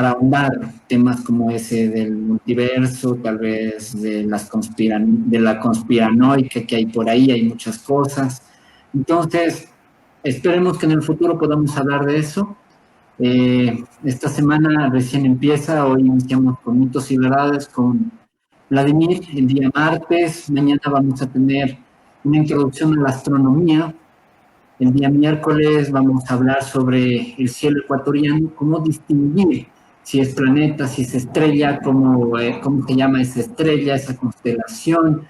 ahondar temas como ese del multiverso, tal vez de la conspiranoica que hay por ahí, hay muchas cosas. Entonces, esperemos que en el futuro podamos hablar de eso. Esta semana recién empieza, hoy iniciamos con mitos y verdades con Vladimir, el día martes. Mañana vamos a tener una introducción a la astronomía. El día miércoles vamos a hablar sobre el cielo ecuatoriano, cómo distinguir si es planeta, si es estrella, cómo se llama esa estrella, esa constelación.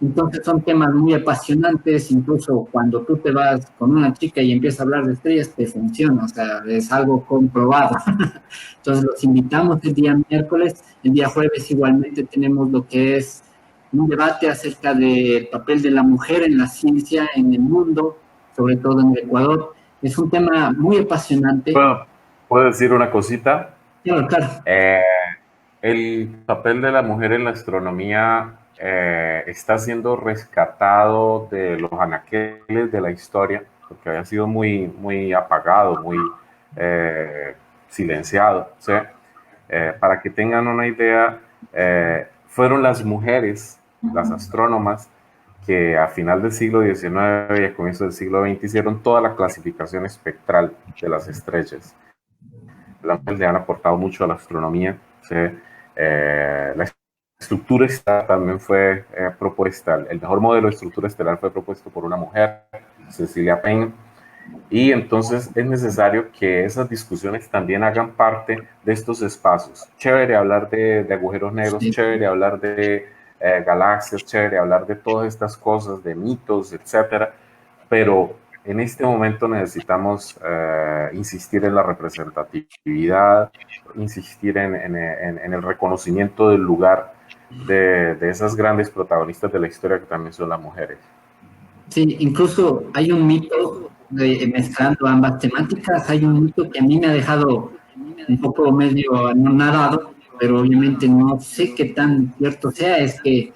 Entonces son temas muy apasionantes, incluso cuando tú te vas con una chica y empiezas a hablar de estrellas, te funciona, o sea, es algo comprobado. Entonces los invitamos el día miércoles, el día jueves igualmente tenemos lo que es un debate acerca del papel de la mujer en la ciencia, en el mundo, sobre todo en el Ecuador. Es un tema muy apasionante. Bueno, ¿puedo decir una cosita? Claro, claro. El papel de la mujer en la astronomía está siendo rescatado de los anaqueles de la historia, porque había sido muy, muy apagado, muy silenciado. ¿Sí? Para que tengan una idea, fueron las mujeres, las astrónomas, que a final del siglo XIX y a comienzo del siglo XX hicieron toda la clasificación espectral de las estrellas. Las mujeres le han aportado mucho a la astronomía. ¿Sí? La estructura estelar también fue propuesta, el mejor modelo de estructura estelar fue propuesto por una mujer, Cecilia Payne, y entonces es necesario que esas discusiones también hagan parte de estos espacios. Chévere hablar de agujeros negros, sí. Chévere hablar de galaxias, chévere hablar de todas estas cosas, de mitos, etcétera, pero en este momento necesitamos insistir en la representatividad, insistir en el reconocimiento del lugar de esas grandes protagonistas de la historia que también son las mujeres. Sí, incluso hay un mito, mezclando ambas temáticas, hay un mito que a mí me ha dejado un poco medio anonadado, pero obviamente no sé qué tan cierto sea, es que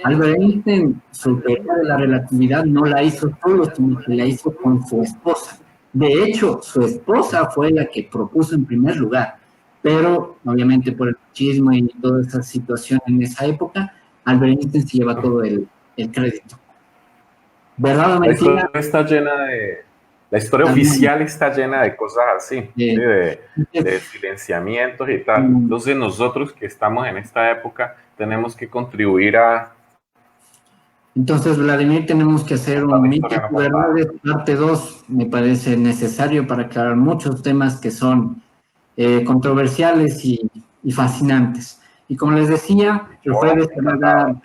Albert Einstein, su teoría de la relatividad no la hizo solo, sino que la hizo con su esposa. De hecho, su esposa fue la que propuso en primer lugar, pero obviamente por el machismo y toda esa situación en esa época, Albert Einstein se lleva todo el crédito. ¿Verdad o mentira? La historia está llena de... La historia oficial está llena de cosas así, ¿sí? de silenciamientos y tal. Entonces nosotros que estamos en esta época tenemos que contribuir a... Entonces, Vladimir, tenemos que hacer un mito y verdades, parte 2, me parece necesario para aclarar muchos temas que son controversiales y fascinantes. Y como les decía, el jueves se va a dar...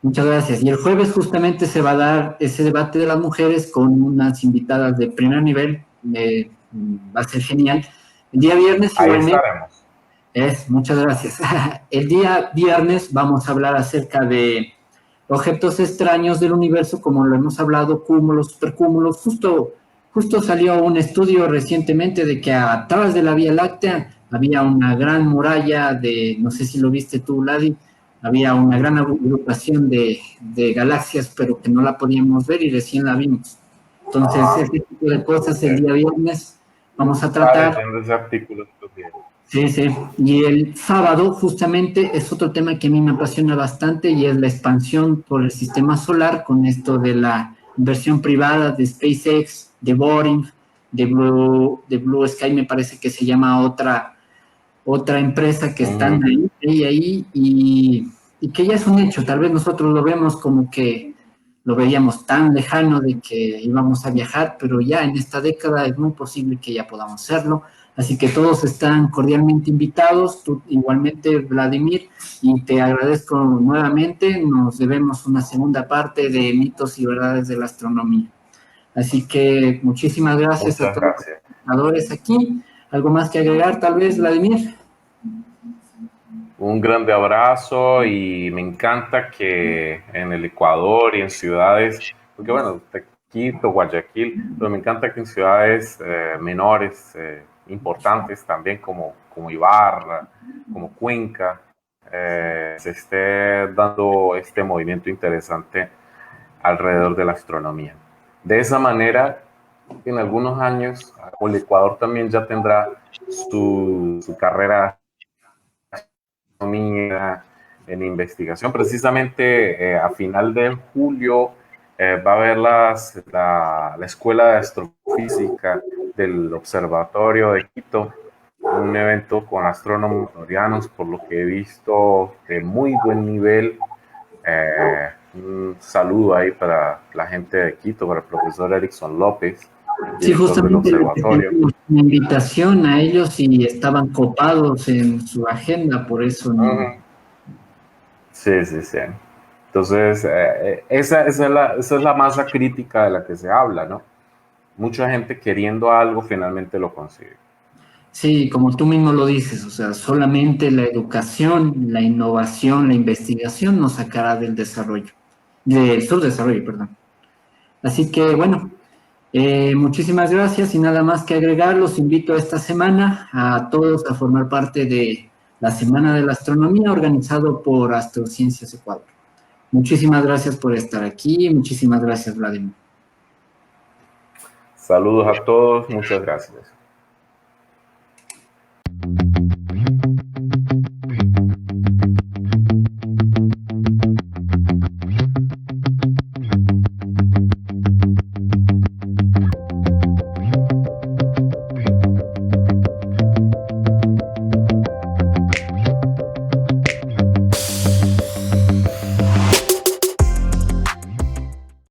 Muchas gracias. Y el jueves justamente se va a dar ese debate de las mujeres con unas invitadas de primer nivel. Va a ser genial. El día viernes igualmente. Muchas gracias. El día viernes vamos a hablar acerca de objetos extraños del universo, como lo hemos hablado, cúmulos, supercúmulos. Justo salió un estudio recientemente de que atrás de la Vía Láctea había una gran muralla de, no sé si lo viste tú, Vladi, había una gran agrupación de galaxias, pero que no la podíamos ver y recién la vimos. Entonces, este tipo de cosas el día viernes vamos a tratar. Ese artículo. Sí, sí. Y el sábado, justamente, es otro tema que a mí me apasiona bastante y es la expansión por el sistema solar con esto de la inversión privada de SpaceX, de Boring, de Blue Sky, me parece que se llama otra empresa que están ahí y que ya es un hecho. Tal vez nosotros lo vemos como que lo veíamos tan lejano de que íbamos a viajar, pero ya en esta década es muy posible que ya podamos hacerlo. Así que todos están cordialmente invitados, tú igualmente, Vladimir, y te agradezco nuevamente. Nos debemos una segunda parte de mitos y verdades de la astronomía. Así que muchísimas gracias a todos los espectadores aquí. ¿Algo más que agregar, tal vez, Vladimir? Un grande abrazo y me encanta que en el Ecuador y en ciudades, porque bueno, Quito, Guayaquil, pero me encanta que en ciudades menores, importantes también como Ibarra, como Cuenca, se esté dando este movimiento interesante alrededor de la astronomía. De esa manera, en algunos años, el Ecuador también ya tendrá su carrera en investigación. Precisamente a final de julio va a haber la Escuela de Astrofísica del Observatorio de Quito, un evento con astrónomos ecuatorianos, por lo que he visto, de muy buen nivel. Un saludo ahí para la gente de Quito, para el profesor Erickson López, Sí, justamente del observatorio. una invitación a ellos y estaban copados en su agenda, por eso no. Sí, sí, sí. Entonces, esa es la masa crítica de la que se habla, ¿no? Mucha gente queriendo algo finalmente lo consigue. Sí, como tú mismo lo dices, o sea, solamente la educación, la innovación, la investigación nos sacará del desarrollo, del subdesarrollo, perdón. Así que, bueno, muchísimas gracias y nada más que agregar, los invito esta semana a todos a formar parte de la Semana de la Astronomía organizado por Astrociencias Ecuador. Muchísimas gracias por estar aquí, muchísimas gracias, Vladimir. Saludos a todos, muchas gracias.